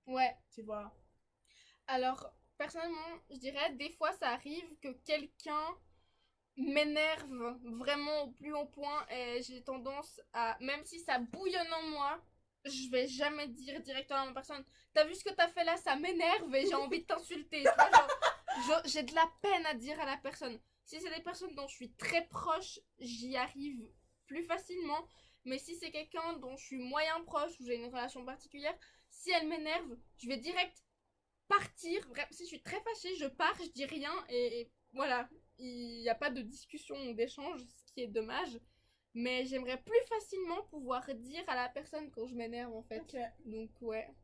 Ouais. Tu vois. Alors, personnellement, je dirais, des fois, ça arrive que quelqu'un m'énerve vraiment au plus haut point et j'ai tendance à, même si ça bouillonne en moi, je vais jamais dire directement à ma personne, t'as vu ce que t'as fait là, ça m'énerve et j'ai envie de t'insulter. Tu vois, genre, j'ai de la peine à dire à la personne. Si c'est des personnes dont je suis très proche, j'y arrive plus facilement. Mais si c'est quelqu'un dont je suis moyen proche ou j'ai une relation particulière, si elle m'énerve, je vais direct partir. Si je suis très fâchée, je pars, je dis rien et voilà. Il n'y a pas de discussion ou d'échange, ce qui est dommage. Mais j'aimerais plus facilement pouvoir dire à la personne quand je m'énerve en fait. Okay. Donc ouais.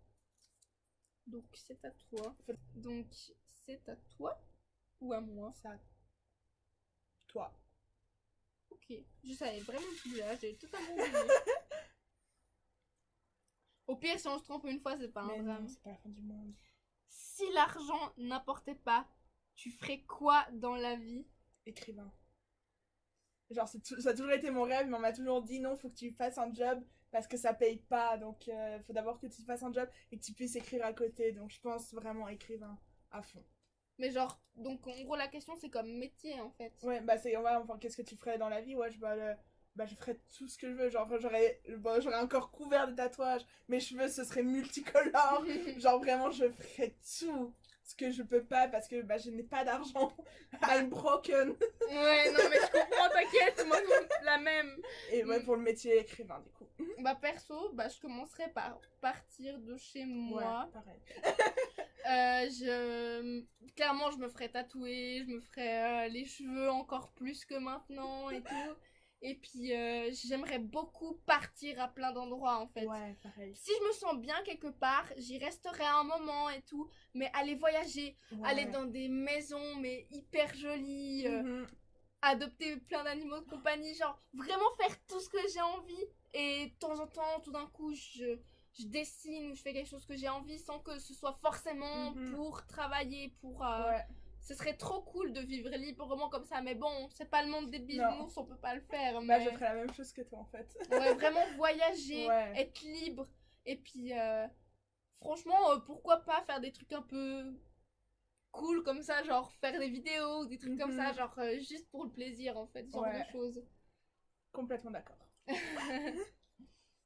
Donc c'est à toi. Donc c'est à toi ou à moi? Ça. Toi. Ok. Je savais vraiment plus là, j'ai totalement oublié. Au pire, si on se trompe une fois, c'est pas un drame. C'est pas la fin du monde. Si l'argent n'importait pas, tu ferais quoi dans la vie? Écrivain. Genre, ça a toujours été mon rêve, mais on m'a toujours dit non, faut que tu fasses un job parce que ça paye pas. Donc, faut d'abord que tu fasses un job et que tu puisses écrire à côté. Donc, je pense vraiment écrivain à fond. Mais genre, donc en gros, la question c'est comme métier en fait. Ouais, bah, enfin, qu'est-ce que tu ferais dans la vie? Ouais, je ferais tout ce que je veux. Genre, j'aurais un corps couvert de tatouages. Mes cheveux, ce serait multicolores. Genre, vraiment, je ferais tout ce que je peux pas parce que bah, je n'ai pas d'argent. I'm broken. Ouais, non, mais je comprends, t'inquiète, moi non, la même. Et ouais, pour le métier écrivain, du coup. Bah, perso, bah, je commencerai par partir de chez moi. Ouais, pareil. Clairement, je me ferais tatouer, je me ferais les cheveux encore plus que maintenant et tout. Et puis, j'aimerais beaucoup partir à plein d'endroits, en fait. Ouais, pareil. Si je me sens bien quelque part, j'y resterai un moment et tout. Mais aller voyager, aller dans des maisons, mais hyper jolies, adopter plein d'animaux de compagnie, genre vraiment faire tout ce que j'ai envie. Et de temps en temps, tout d'un coup, je dessine ou je fais quelque chose que j'ai envie sans que ce soit forcément pour travailler, pour... Ouais. Ce serait trop cool de vivre librement comme ça, mais bon, c'est pas le monde des bisounours, on peut pas le faire. Bah, mais... je ferais la même chose que toi en fait. Ouais, vraiment voyager, être libre. Et puis, franchement, pourquoi pas faire des trucs un peu cool comme ça, genre faire des vidéos ou des trucs comme ça, genre juste pour le plaisir en fait, ce genre de choses. Complètement d'accord.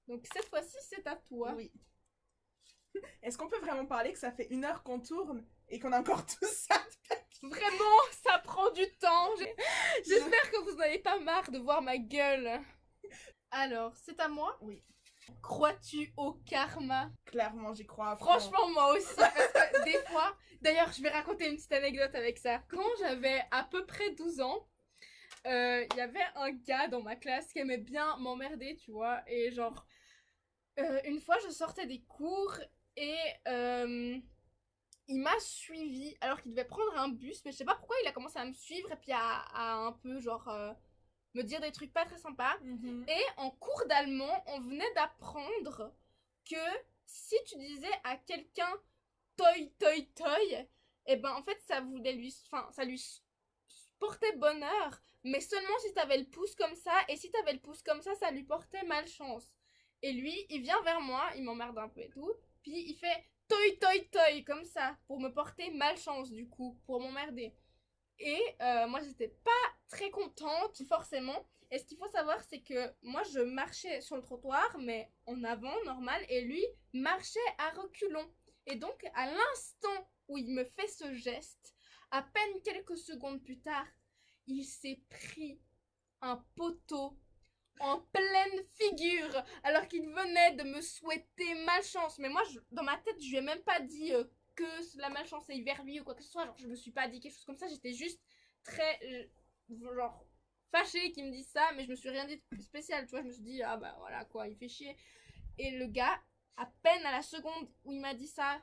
Donc cette fois-ci, c'est à toi. Oui. Est-ce qu'on peut vraiment parler que ça fait 1 heure qu'on tourne et qu'on a encore tout ça? Vraiment, ça prend du temps. J'espère que vous n'avez pas marre de voir ma gueule. Alors, c'est à moi? Oui. Crois-tu au karma? Clairement, j'y crois. Franchement, moi aussi. Parce que des fois, d'ailleurs, je vais raconter une petite anecdote avec ça. Quand j'avais à peu près 12 ans, il y avait un gars dans ma classe qui aimait bien m'emmerder, tu vois. Et genre, une fois, je sortais des cours et il m'a suivi alors qu'il devait prendre un bus. Mais je sais pas pourquoi il a commencé à me suivre et puis à un peu genre... me dire des trucs pas très sympas. Et en cours d'allemand, on venait d'apprendre que si tu disais à quelqu'un toy, toy, toy, et ben en fait ça voulait lui, enfin ça lui portait bonheur, mais seulement si t'avais le pouce comme ça, et si t'avais le pouce comme ça lui portait malchance. Et lui, il vient vers moi, il m'emmerde un peu et tout, puis il fait toy, toy, toy, comme ça, pour me porter malchance du coup, pour m'emmerder. Et moi j'étais pas très contente forcément. Et ce qu'il faut savoir c'est que moi je marchais sur le trottoir mais en avant normal et lui marchait à reculons. Et donc à l'instant où il me fait ce geste, à peine quelques secondes plus tard, il s'est pris un poteau en pleine figure alors qu'il venait de me souhaiter malchance. Mais moi dans ma tête je lui ai même pas dit que la malchance est vers lui ou quoi que ce soit. Genre, je me suis pas dit quelque chose comme ça. J'étais juste très, genre, fâchée qu'il me dise ça, mais je me suis rien dit de spécial. Tu vois, je me suis dit, ah bah voilà quoi, il fait chier. Et le gars, à peine à la seconde où il m'a dit ça,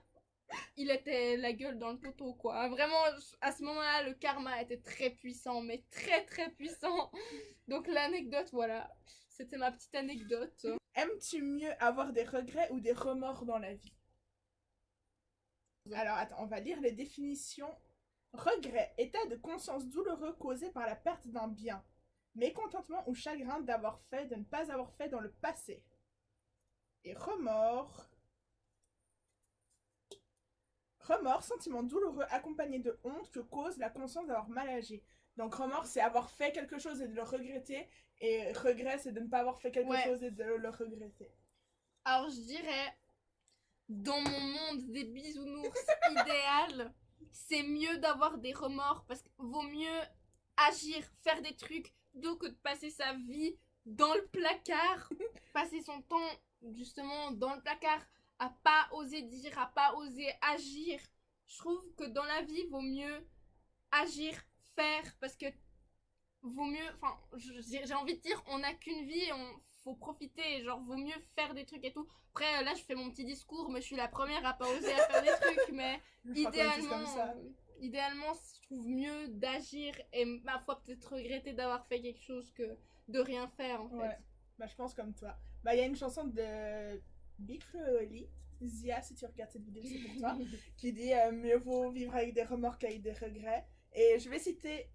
il était la gueule dans le poteau quoi. Vraiment, à ce moment-là, le karma était très puissant, mais très très puissant. Donc l'anecdote, voilà. C'était ma petite anecdote. Aimes-tu mieux avoir des regrets ou des remords dans la vie? Alors, attends, on va lire les définitions. Regret, état de conscience douloureux causé par la perte d'un bien. Mécontentement ou chagrin d'avoir fait, de ne pas avoir fait dans le passé. Et remords. Remords, sentiment douloureux accompagné de honte que cause la conscience d'avoir mal agi. Donc remords, c'est avoir fait quelque chose et de le regretter. Et regret, c'est de ne pas avoir fait quelque chose et de le regretter. Alors, je dirais, dans mon monde des bisounours idéal, c'est mieux d'avoir des remords parce qu'il vaut mieux agir, faire des trucs, plutôt que de passer sa vie dans le placard, passer son temps justement dans le placard à pas oser dire, à pas oser agir. Je trouve que dans la vie, vaut mieux agir, faire, parce que vaut mieux, enfin, j'ai envie de dire, on n'a qu'une vie, faut profiter, genre, vaut mieux faire des trucs et tout. Après, là, je fais mon petit discours, mais je suis la première à pas oser à faire des trucs, mais idéalement, je trouve mieux d'agir et ma foi peut-être regretter d'avoir fait quelque chose que de rien faire, en fait. Ouais, bah je pense comme toi. Bah il y a une chanson de Big Flo et Oli, Zia, si tu regardes cette vidéo, c'est pour toi, qui dit mieux vaut vivre avec des remords qu'avec des regrets. Et je vais citer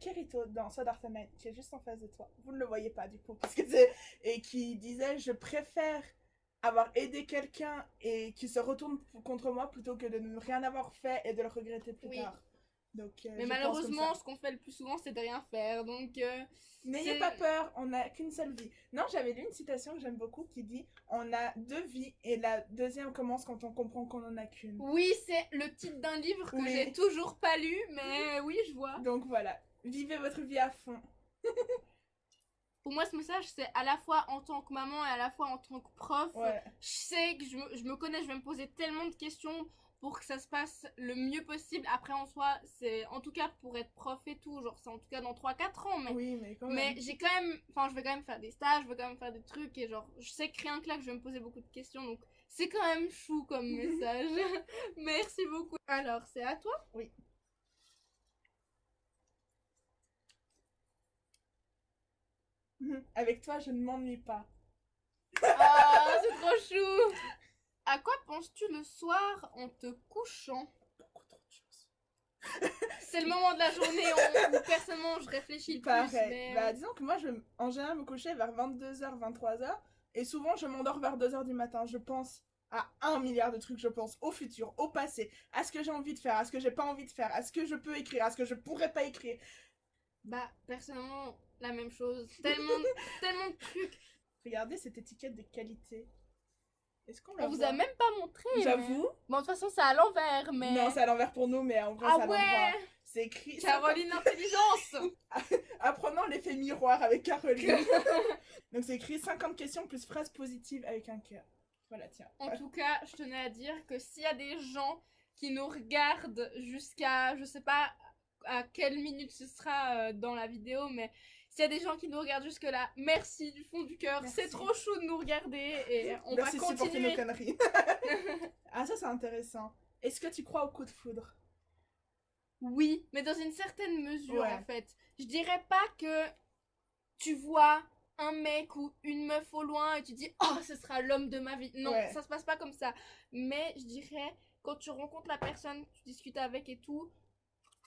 Kirito dans Sword Art Online, qui est juste en face de toi. Vous ne le voyez pas du coup, parce que c'est... Et qui disait, je préfère avoir aidé quelqu'un et qui se retourne contre moi plutôt que de ne rien avoir fait et de le regretter plus tard. Donc, mais malheureusement, ce qu'on fait le plus souvent, c'est de rien faire. Donc, n'ayez pas peur, on n'a qu'une seule vie. Non, j'avais lu une citation que j'aime beaucoup qui dit on a deux vies et la deuxième commence quand on comprend qu'on en a qu'une. Oui, c'est le titre d'un livre que j'ai toujours pas lu, mais oui, je vois. Donc voilà, vivez votre vie à fond. Pour moi, ce message, c'est à la fois en tant que maman et à la fois en tant que prof. Ouais. Je sais que je me connais, je vais me poser tellement de questions pour que ça se passe le mieux possible. Après, en soi, c'est en tout cas pour être prof et tout, genre c'est en tout cas dans 3-4 ans. Mais, oui, mais quand même. Mais j'ai quand même, enfin, je vais quand même faire des stages, je vais quand même faire des trucs et genre, je sais que rien que là, que je vais me poser beaucoup de questions. Donc, c'est quand même chou comme message. Merci beaucoup. Alors, c'est à toi? Oui. Avec toi, je ne m'ennuie pas. Oh, c'est trop chou. À quoi penses-tu le soir en te couchant? Beaucoup trop de choses. C'est le moment de la journée où personnellement je réfléchis le Pareil. plus. Mais... Bah, disons que moi, je vais en général me coucher vers 22h, 23h. Et souvent, je m'endors vers 2h du matin. Je pense à 1 milliard de trucs. Je pense au futur, au passé, à ce que j'ai envie de faire, à ce que j'ai pas envie de faire, à ce que je peux écrire, à ce que je pourrais pas écrire. Bah, personnellement, la même chose. Tellement de trucs. Regardez cette étiquette de qualité. Est-ce qu'on la vous a même pas montré. J'avoue. Mais... Bon, de toute façon, c'est à l'envers, mais... Non, c'est à l'envers pour nous, mais en vrai, c'est à l'endroit. C'est écrit... Caroline Intelligence. Apprenons l'effet miroir avec Caroline. Donc, c'est écrit 50 questions plus phrases positives avec un cœur. Voilà, tiens. En tout cas, je tenais à dire que s'il y a des gens qui nous regardent jusqu'à, je sais pas à quelle minute ce sera dans la vidéo, mais s'il y a des gens qui nous regardent jusque là, merci du fond du cœur. C'est trop chou de nous regarder et on va continuer. Merci de supporter nos conneries. Ah, ça c'est intéressant. Est-ce que tu crois au coup de foudre? Oui, mais dans une certaine mesure en fait. Je dirais pas que tu vois un mec ou une meuf au loin et tu dis oh ce sera l'homme de ma vie. Non, Ouais. ça se passe pas comme ça. Mais je dirais quand tu rencontres la personne, tu discutes avec et tout,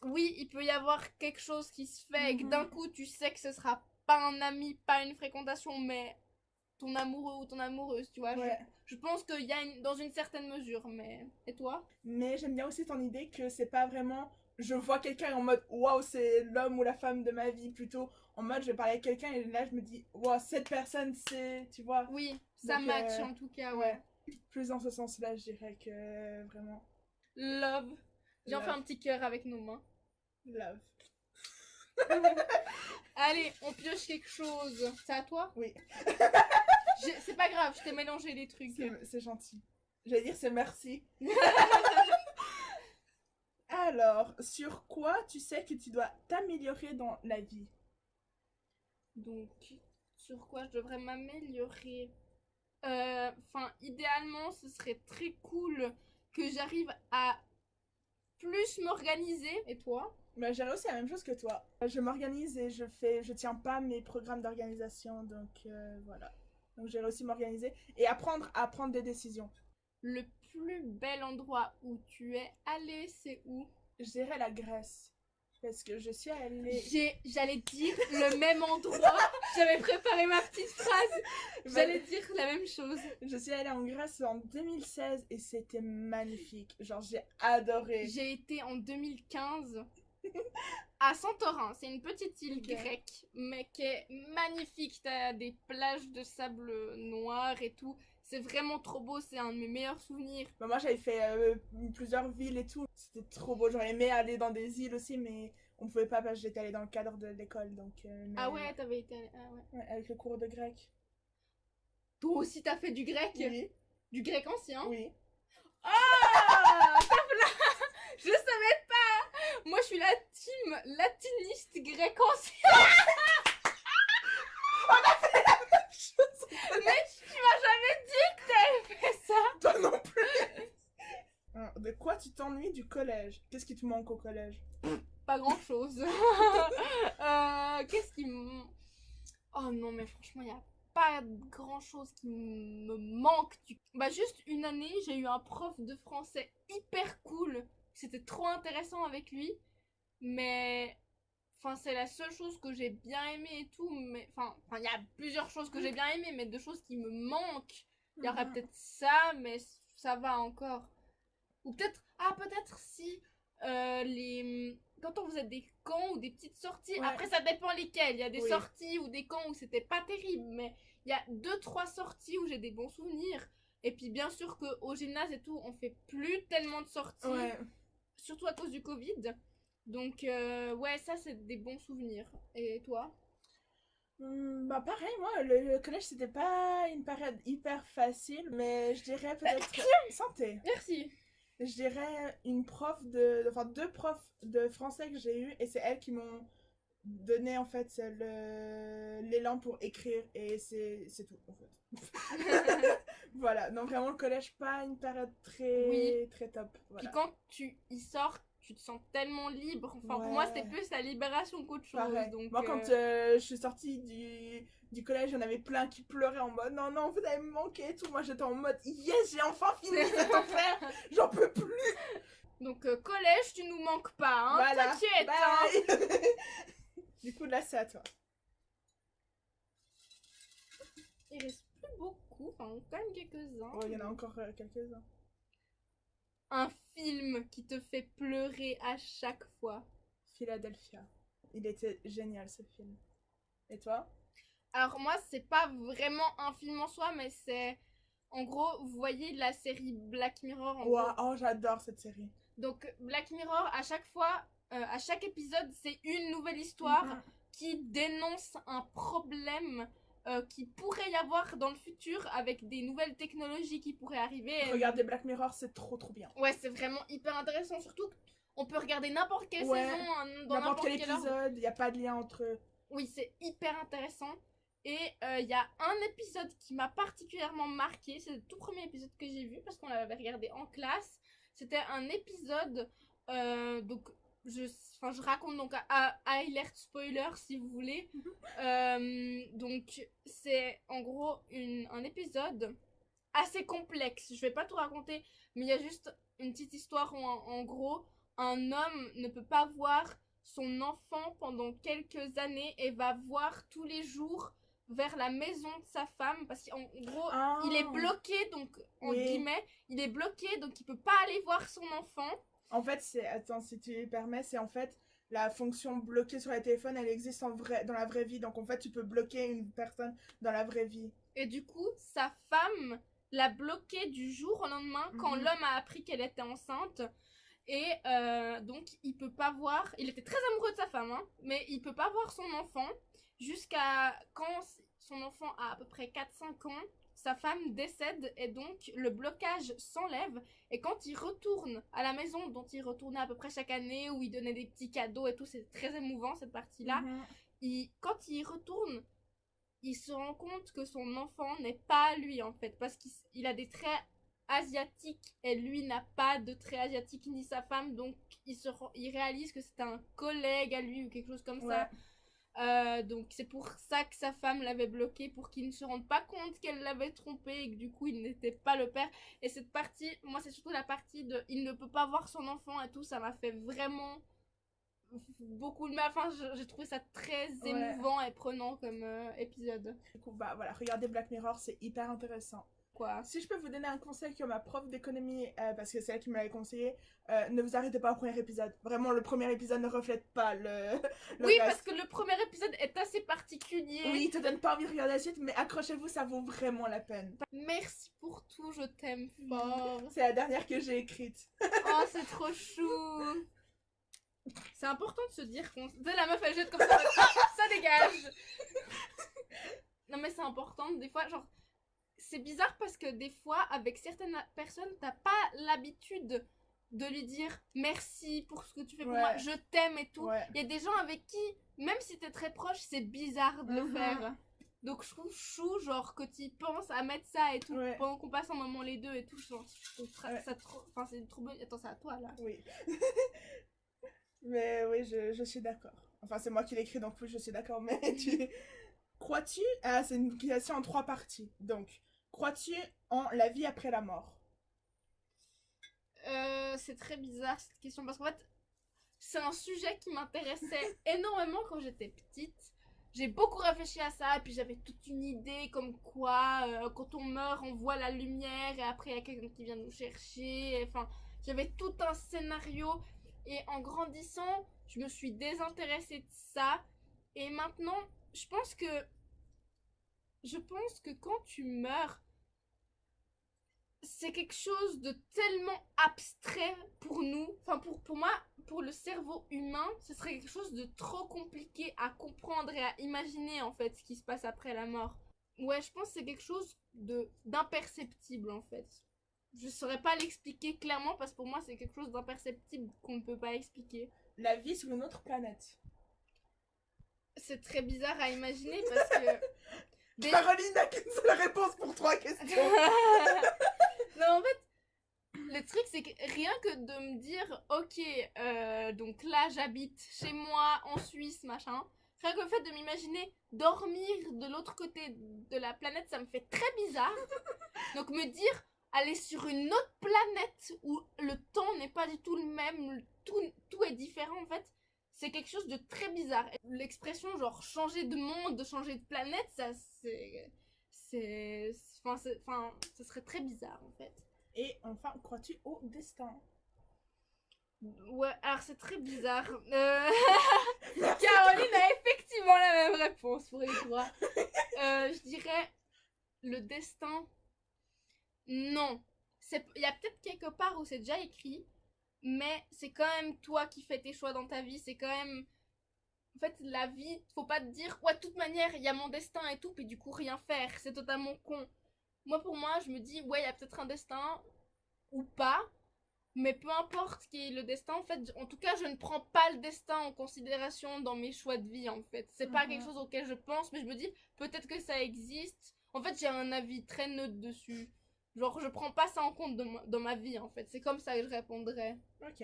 oui, il peut y avoir quelque chose qui se fait et que d'un coup tu sais que ce sera pas un ami, pas une fréquentation, mais ton amoureux ou ton amoureuse, tu vois. Ouais. Je pense qu'il y a dans une certaine mesure, mais... Et toi? Mais j'aime bien aussi ton idée que c'est pas vraiment je vois quelqu'un en mode waouh, c'est l'homme ou la femme de ma vie, plutôt en mode je vais parler avec quelqu'un et là je me dis waouh, cette personne c'est, tu vois. Oui, ça Donc, match en tout cas, ouais. Plus dans ce sens-là, je dirais que vraiment Love. J'ai fait love. un petit cœur avec nos mains. Love. Allez, on pioche quelque chose. C'est à toi? Oui. C'est pas grave, je t'ai mélangé les trucs. C'est gentil. J'allais dire c'est merci. Alors, sur quoi tu sais que tu dois t'améliorer dans la vie? Donc, sur quoi je devrais m'améliorer? Enfin, idéalement, ce serait très cool que j'arrive à plus m'organiser. Et toi? Bah, j'ai aussi la même chose que toi. Je m'organise et je tiens pas mes programmes d'organisation, donc voilà. Donc j'ai réussi à m'organiser et apprendre à prendre des décisions. Le plus bel endroit où tu es allé, c'est où? Je dirais la Grèce. Parce que je suis allée... J'allais dire le même endroit. J'avais préparé ma petite phrase. J'allais dire la même chose. Je suis allée en Grèce en 2016 et c'était magnifique. Genre, j'ai adoré. J'ai été en 2015 à Santorin. C'est une petite île Ok. grecque, mais qui est magnifique. T'as des plages de sable noir et tout. C'est vraiment trop beau. C'est un de mes meilleurs souvenirs. Bah, moi, j'avais fait plusieurs villes et tout. C'était trop beau. J'aurais aimé aller dans des îles aussi, mais on pouvait pas parce que j'étais allée dans le cadre de l'école. Donc, Ah ouais, t'avais été... Ah ouais. ouais, avec le cours de grec. Toi aussi, t'as fait du grec? Oui. Du grec ancien? Oui. Ah, je savais pas. Moi, je suis la team latiniste grec ancien. Mais tu m'as jamais dit que t'avais fait ça. Toi non plus. De quoi tu t'ennuies du collège? Qu'est-ce qui te manque au collège? Pas grand chose. Qu'est-ce qui me... Oh non, mais franchement, il y a pas grand chose qui me manque. Bah, juste une année, j'ai eu un prof de français hyper cool. C'était trop intéressant avec lui. Mais... Enfin, c'est la seule chose que j'ai bien aimé et tout. Mais... Enfin, il y a plusieurs choses que j'ai bien aimé, mais deux choses qui me manquent. Il y aurait peut-être ça, mais ça va encore. Ou peut-être... Ah, peut-être si... les... Quand on faisait des camps ou des petites sorties, Ouais. après ça dépend lesquelles. Il y a des Oui. sorties ou des camps où c'était pas terrible, mais il y a 2-3 sorties où j'ai des bons souvenirs. Et puis bien sûr qu'au gymnase et tout, on fait plus tellement de sorties, Ouais. surtout à cause du Covid. Donc ouais, ça c'est des bons souvenirs. Et toi? Bah pareil, moi, le collège, c'était pas une période hyper facile, mais je dirais peut-être... Santé. Merci. Je dirais enfin deux profs de français que j'ai eu et c'est elles qui m'ont donné en fait l'élan pour écrire et c'est tout en fait. Voilà, donc vraiment le collège, pas une période très Oui. très top. Voilà. Puis quand tu y sors, tu te sens tellement libre. Enfin, pour Ouais. moi, c'était plus la libération qu'autre chose. Pareil. Donc, Moi, quand je suis sortie du collège, il y en avait plein qui pleuraient en mode non, non, vous allez me manquer et tout. Moi, j'étais en mode yes, j'ai enfin fini cet enfer, j'en peux plus. Donc, collège, tu nous manques pas, hein. Voilà. T'inquiète, hein. Bye. Du coup, là, c'est à toi. Il reste plus beaucoup, enfin, quand même quelques-uns. Oh, il y en a encore quelques-uns. Un film qui te fait pleurer à chaque fois. Philadelphia. Il était génial ce film. Et toi? Alors moi, c'est pas vraiment un film en soi, mais c'est... En gros, vous voyez la série Black Mirror en Wow, gros. oh, j'adore cette série. Donc Black Mirror, à chaque fois, à chaque épisode, c'est une nouvelle histoire qui dénonce un problème qui pourrait y avoir dans le futur avec des nouvelles technologies qui pourraient arriver. Regardez Black Mirror, c'est trop trop bien. Ouais, c'est vraiment hyper intéressant, surtout on peut regarder n'importe quelle Ouais, saison dans N'importe quel quelle heure. épisode, il n'y a pas de lien entre... Oui, c'est hyper intéressant. Et il y a un épisode qui m'a particulièrement marqué. C'est le tout premier épisode que j'ai vu parce qu'on l'avait regardé en classe. C'était un épisode donc je raconte donc à alert spoiler si vous voulez. Donc c'est en gros un épisode assez complexe. Je vais pas tout raconter, mais il y a juste une petite histoire où en gros un homme ne peut pas voir son enfant pendant quelques années et va voir tous les jours vers la maison de sa femme parce qu'en gros il est bloqué, donc en guillemets il est bloqué, donc il peut pas aller voir son enfant. En fait, attends, si tu me permets, c'est en fait la fonction bloquée sur les téléphones, elle existe dans la vraie vie. Donc en fait, tu peux bloquer une personne dans la vraie vie. Et du coup, sa femme l'a bloqué du jour au lendemain quand l'homme a appris qu'elle était enceinte. Et donc, il peut pas voir. Il était très amoureux de sa femme, hein, mais il peut pas voir son enfant jusqu'à quand son enfant a à peu près 4-5 ans. Sa femme décède et donc le blocage s'enlève. Et quand il retourne à la maison dont il retournait à peu près chaque année, où il donnait des petits cadeaux et tout, c'est très émouvant cette partie-là. Quand il retourne, il se rend compte que son enfant n'est pas lui en fait, parce qu'il a des traits asiatiques et lui n'a pas de traits asiatiques ni sa femme, donc il réalise que c'est un collègue à lui ou quelque chose comme ça. Donc c'est pour ça que sa femme l'avait bloqué, pour qu'il ne se rende pas compte qu'elle l'avait trompé et que du coup il n'était pas le père. Et cette partie, moi c'est surtout la partie de il ne peut pas voir son enfant et tout, ça m'a fait vraiment beaucoup de mal. Enfin, j'ai trouvé ça très émouvant et prenant comme épisode. Du coup, bah voilà, regardez Black Mirror, c'est hyper intéressant. Quoi. Si je peux vous donner un conseil que ma prof d'économie, parce que c'est elle qui me l'avait conseillé, ne vous arrêtez pas au premier épisode. Vraiment, le premier épisode ne reflète pas le oui, reste. parce que le premier épisode est assez particulier. Oui, il te donne pas envie de regarder la suite, mais accrochez-vous, ça vaut vraiment la peine. Merci pour tout, je t'aime fort. C'est la dernière que j'ai écrite. Oh, c'est trop chou. C'est important de se dire qu'on... La meuf, elle jette comme ça, ça dégage. Non, mais c'est important, des fois, genre... C'est bizarre parce que des fois, avec certaines personnes, t'as pas l'habitude de lui dire merci pour ce que tu fais pour moi, je t'aime et tout. Il y a des gens avec qui, même si t'es très proche, c'est bizarre de le faire. Donc je trouve chou, genre, que tu penses à mettre ça et tout, pendant qu'on passe un moment les deux et tout, genre, je trouve ça trop... Enfin, c'est trop beau. Attends, c'est à toi, là. Oui. Mais oui, je suis d'accord. Enfin, c'est moi qui l'ai écrit, donc oui, je suis d'accord, mais tu... Crois-tu... Ah, c'est une question en 3 parties, donc... Crois-tu en la vie après la mort? C'est très bizarre cette question parce qu'en fait, c'est un sujet qui m'intéressait énormément quand j'étais petite. J'ai beaucoup réfléchi à ça et puis j'avais toute une idée comme quoi quand on meurt, on voit la lumière et après il y a quelqu'un qui vient nous chercher. Enfin, j'avais tout un scénario et en grandissant, je me suis désintéressée de ça. Et maintenant, je pense que quand tu meurs, c'est quelque chose de tellement abstrait pour nous. Enfin, pour moi, pour le cerveau humain, ce serait quelque chose de trop compliqué à comprendre et à imaginer, en fait, ce qui se passe après la mort. Ouais, je pense que c'est quelque chose d'imperceptible, en fait. Je saurais pas l'expliquer clairement parce que pour moi, c'est quelque chose d'imperceptible qu'on ne peut pas expliquer. La vie sur une autre planète. C'est très bizarre à imaginer parce que... Caroline n'a qu'une seule réponse pour 3 questions. Non, en fait, le truc, c'est que rien que de me dire, ok, donc là, j'habite chez moi, en Suisse, machin, rien que le fait de m'imaginer dormir de l'autre côté de la planète, ça me fait très bizarre. Donc me dire, aller sur une autre planète où le temps n'est pas du tout le même, tout est différent, en fait, c'est quelque chose de très bizarre. L'expression, genre, changer de monde, changer de planète, ça, Enfin, ça serait très bizarre en fait. Et enfin, crois-tu au destin? Ouais, alors c'est très bizarre. Caroline a effectivement la même réponse pour les trois. Je dirais le destin. Non. Il y a peut-être quelque part où c'est déjà écrit, mais c'est quand même toi qui fais tes choix dans ta vie. C'est quand même... En fait, la vie, faut pas te dire, ouais, de toute manière, il y a mon destin et tout, puis du coup, rien faire. C'est totalement con. Moi, pour moi, je me dis, ouais, il y a peut-être un destin, ou pas, mais peu importe ce qui est le destin, en fait, en tout cas, je ne prends pas le destin en considération dans mes choix de vie, en fait. C'est pas quelque chose auquel je pense, mais je me dis, peut-être que ça existe. En fait, j'ai un avis très neutre dessus. Genre, je prends pas ça en compte dans ma vie, en fait. C'est comme ça que je répondrais. Ok.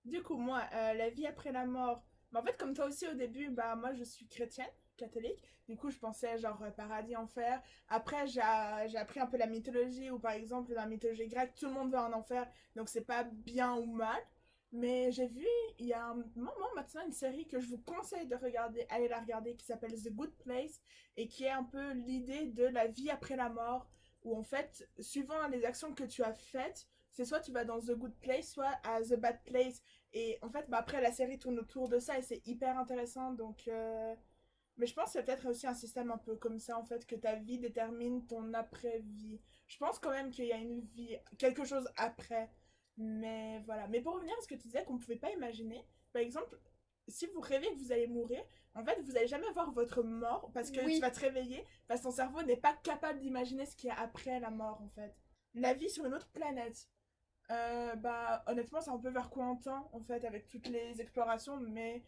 Du coup, moi, la vie après la mort, bah, en fait, comme toi aussi au début, bah, moi, je suis chrétienne, catholique. Du coup, je pensais genre paradis, enfer. Après, j'ai appris un peu la mythologie, ou par exemple, dans la mythologie grecque, tout le monde va en enfer, donc c'est pas bien ou mal. Mais j'ai vu, il y a un moment maintenant, une série que je vous conseille de regarder, allez la regarder, qui s'appelle The Good Place, et qui est un peu l'idée de la vie après la mort, où en fait, suivant les actions que tu as faites, c'est soit tu vas dans The Good Place, soit à The Bad Place. Et en fait, bah, après, la série tourne autour de ça et c'est hyper intéressant. Donc, mais je pense que c'est peut-être aussi un système un peu comme ça, en fait, que ta vie détermine ton après-vie. Je pense quand même qu'il y a une vie, quelque chose après. Mais voilà. Mais pour revenir à ce que tu disais qu'on ne pouvait pas imaginer, par exemple, si vous rêvez que vous allez mourir, en fait, vous n'allez jamais voir votre mort parce que tu Oui. vas te réveiller, parce que ton cerveau n'est pas capable d'imaginer ce qu'il y a après la mort, en fait. La vie sur une autre planète. Bah, honnêtement, c'est un peu vers quoi on tend, en fait, avec toutes les explorations, mais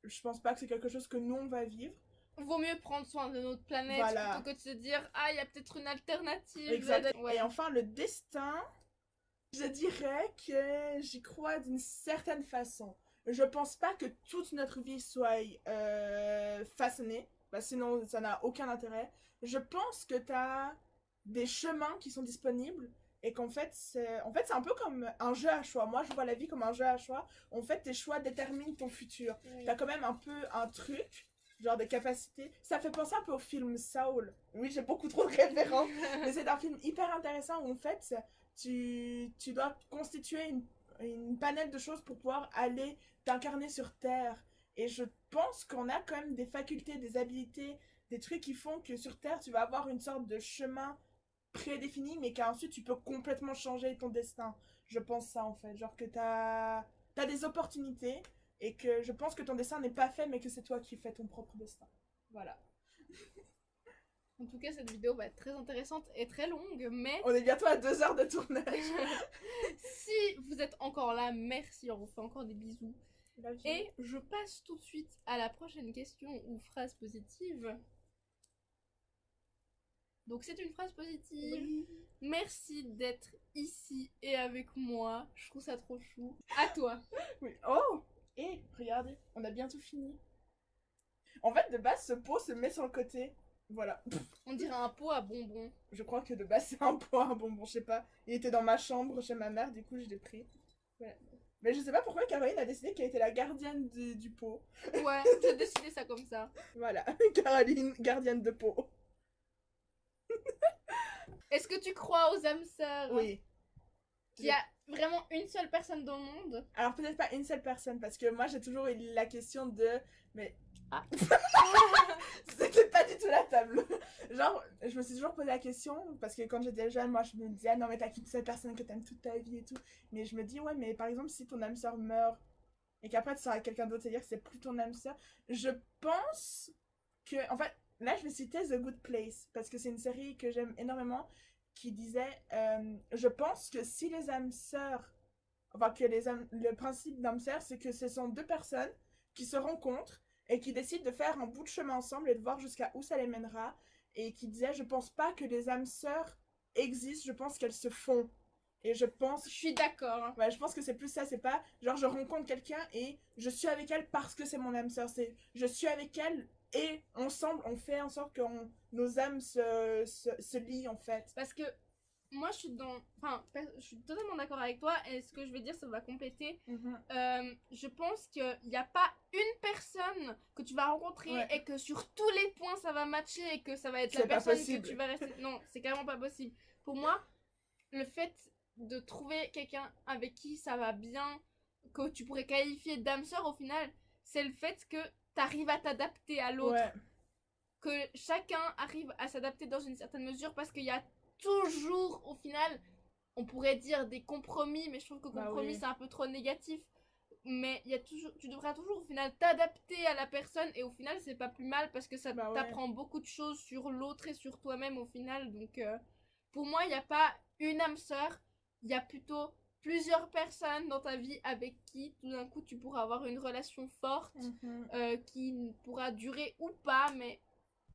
je pense pas que c'est quelque chose que nous, on va vivre. Vaut mieux prendre soin de notre planète Voilà. plutôt que de se dire ah il y a peut-être une alternative. Exact. Ouais. Et enfin, le destin, je dirais que j'y crois d'une certaine façon. Je pense pas que toute notre vie soit façonnée, bah, sinon ça n'a aucun intérêt. Je pense que t'as des chemins qui sont disponibles et qu'en fait c'est un peu comme un jeu à choix. Moi je vois la vie comme un jeu à choix. En fait tes choix déterminent ton futur. Oui. T'as quand même un peu un truc, genre des capacités. Ça fait penser un peu au film Saul. Oui, j'ai beaucoup trop de références, mais c'est un film hyper intéressant où en fait tu dois constituer une panel de choses pour pouvoir aller t'incarner sur Terre. Et je pense qu'on a quand même des facultés, des habilités, des trucs qui font que sur Terre, tu vas avoir une sorte de chemin prédéfini, mais qu'ensuite tu peux complètement changer ton destin. Je pense ça en fait. Genre que t'as des opportunités et que je pense que ton destin n'est pas fait, mais que c'est toi qui fais ton propre destin. Voilà. En tout cas, cette vidéo va être très intéressante et très longue, mais On est bientôt à 2 heures de tournage. si vous êtes encore là, merci, on vous fait encore des bisous. Et je passe tout de suite à la prochaine question ou phrase positive. Donc c'est une phrase positive. Oui. Merci d'être ici et avec moi. Je trouve ça trop chou. À toi. Oui. Oh! Et regardez, on a bientôt fini. En fait, de base, ce pot se met sur le côté. Voilà. On dirait un pot à bonbons. Je crois que de base, c'est un pot, un bonbon, je sais pas. Il était dans ma chambre chez ma mère, du coup, je l'ai pris. Voilà. Mais je sais pas pourquoi Caroline a décidé qu'elle était la gardienne du pot. Ouais, j'ai décidé ça comme ça. Voilà, Caroline, gardienne de pot. Est-ce que tu crois aux âmes sœurs? Oui. Qu'il y a vraiment une seule personne dans le monde? Alors peut-être pas une seule personne, parce que moi j'ai toujours eu la question de... Mais... Ah. C'était pas du tout la table. Genre, je me suis toujours posé la question, parce que quand j'étais jeune, moi je me disais, ah, non mais t'as qu'une seule personne que t'aimes toute ta vie et tout. Mais je me dis, ouais, mais par exemple, si ton âme sœur meurt, et qu'après tu seras avec quelqu'un d'autre, c'est-à-dire que c'est plus ton âme sœur, je pense que... En fait, là je vais citer The Good Place, parce que c'est une série que j'aime énormément, qui disait, je pense que si les âmes sœurs, enfin que le principe d'âme sœur, c'est que ce sont deux personnes qui se rencontrent et qui décident de faire un bout de chemin ensemble et de voir jusqu'à où ça les mènera, et qui disait, je pense pas que les âmes sœurs existent, je pense qu'elles se font. Et je pense... Je suis d'accord. Ouais, je pense que c'est plus ça, c'est pas genre je rencontre quelqu'un et je suis avec elle parce que c'est mon âme sœur, c'est je suis avec elle et ensemble on fait en sorte que nos âmes se lient en fait. Parce que moi je suis totalement d'accord avec toi et ce que je vais dire ça va compléter. Je pense qu'il n'y a pas une personne que tu vas rencontrer et que sur tous les points ça va matcher et que ça va être la personne que tu vas rester. Non, c'est carrément pas possible. Pour moi, le fait de trouver quelqu'un avec qui ça va bien, que tu pourrais qualifier d'âme sœur au final, c'est le fait que tu arrives à t'adapter à l'autre. Ouais. Que chacun arrive à s'adapter dans une certaine mesure parce qu'il y a toujours, au final, on pourrait dire des compromis, mais je trouve que compromis c'est un peu trop négatif. Mais il y a toujours, tu devras toujours au final t'adapter à la personne et au final c'est pas plus mal parce que ça t'apprend beaucoup de choses sur l'autre et sur toi-même au final. Donc pour moi il n'y a pas une âme sœur, il y a plutôt plusieurs personnes dans ta vie avec qui tout d'un coup tu pourras avoir une relation forte qui pourra durer ou pas, mais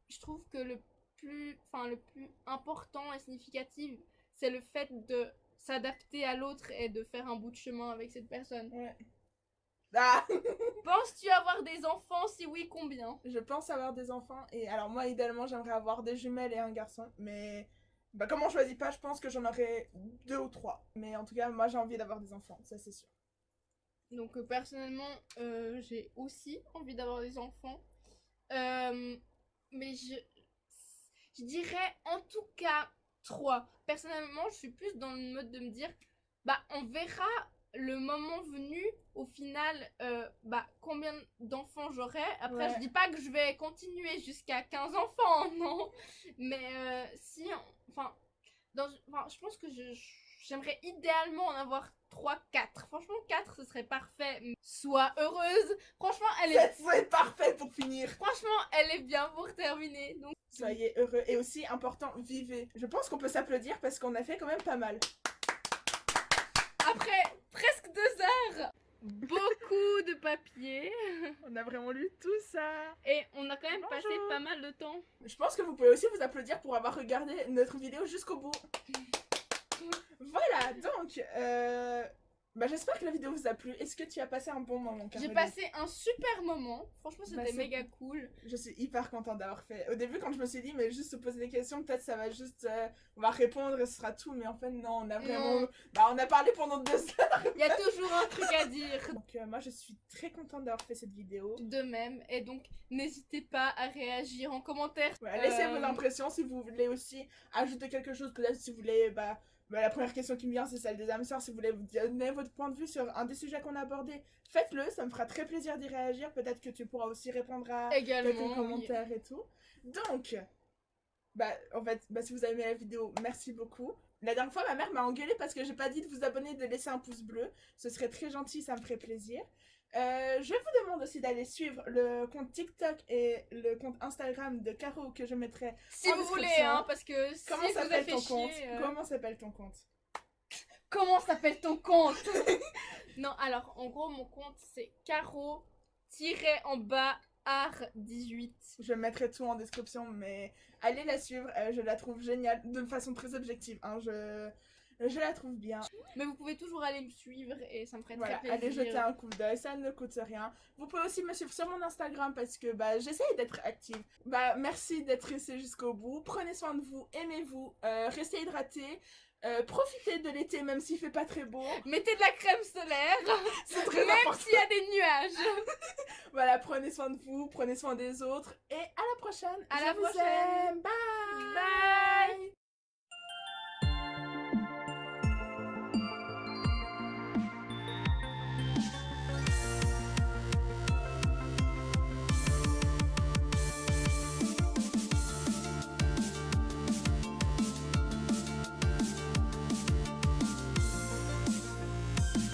je trouve que le plus important et significatif, c'est le fait de s'adapter à l'autre et de faire un bout de chemin avec cette personne. Ouais. Ah. Penses-tu avoir des enfants? Si oui, combien? Je pense avoir des enfants. Et alors, moi, idéalement, j'aimerais avoir des jumelles et un garçon. Mais bah, comme on choisit pas, je pense que j'en aurai 2 ou 3. Mais en tout cas, moi, j'ai envie d'avoir des enfants. Ça, c'est sûr. Donc, personnellement, j'ai aussi envie d'avoir des enfants. Mais je dirais en tout cas 3. Personnellement, je suis plus dans le mode de me dire, bah, on verra le moment venu, au final, combien d'enfants j'aurai. Après, Ouais. je dis pas que je vais continuer jusqu'à 15 enfants, non. Mais si, je pense que j'aimerais idéalement en avoir 3, 4. Franchement, 4, ce serait parfait. Sois heureuse. Franchement, C'est parfait pour finir. Franchement, elle est bien pour terminer. Donc, Soyez heureux. Et aussi, important, vivez. Je pense qu'on peut s'applaudir parce qu'on a fait quand même pas mal. après presque 2 heures, beaucoup de papier. On a vraiment lu tout ça. Et on a quand même passé Bonjour. pas mal de temps. Je pense que vous pouvez aussi vous applaudir pour avoir regardé notre vidéo jusqu'au bout. Voilà, donc, j'espère que la vidéo vous a plu. Est-ce que tu as passé un bon moment, J'ai Caroline? passé un super moment. Franchement, c'était c'est méga cool. Je suis hyper contente d'avoir fait. Au début, quand je me suis dit, mais juste se poser des questions, peut-être ça va juste. On va répondre et ce sera tout. Mais en fait, non, on a vraiment. Non. On a parlé pendant 2 heures. Il y a toujours un truc à dire. Donc, moi, je suis très contente d'avoir fait cette vidéo. De même. Et donc, n'hésitez pas à réagir en commentaire. Voilà, laissez vos impressions si vous voulez aussi ajouter quelque chose. Peut-être si vous voulez. La première question qui me vient, c'est celle des âmes sœurs. Si vous voulez vous donner votre point de vue sur un des sujets qu'on a abordé, faites-le. Ça me fera très plaisir d'y réagir. Peut-être que tu pourras aussi répondre à Également. quelques commentaires et tout. Donc, si vous avez aimé la vidéo, merci beaucoup. La dernière fois, ma mère m'a engueulée parce que j'ai pas dit de vous abonner et de laisser un pouce bleu. Ce serait très gentil, ça me ferait plaisir. Je vous demande aussi d'aller suivre le compte TikTok et le compte Instagram de Caro que je mettrai Si en vous voulez, description. hein, parce que si Comment vous s'appelle avez ton chier, compte Comment s'appelle ton compte Comment s'appelle ton compte? Non, alors, en gros, mon compte, c'est caro-art18. Je mettrai tout en description, mais allez la suivre. Je la trouve géniale, de façon très objective. Hein, je la trouve bien. Mais vous pouvez toujours aller me suivre et ça me ferait Voilà, très plaisir. allez jeter un coup d'œil, ça ne coûte rien. Vous pouvez aussi me suivre sur mon Instagram parce que j'essaye d'être active. Merci d'être resté jusqu'au bout. Prenez soin de vous, aimez-vous, restez hydratés. Profitez de l'été même s'il fait pas très beau. Mettez de la crème solaire, C'est très même important. s'il y a des nuages. Voilà, prenez soin de vous, prenez soin des autres et à la prochaine. À Je la vous prochaine. aime. Bye. Bye.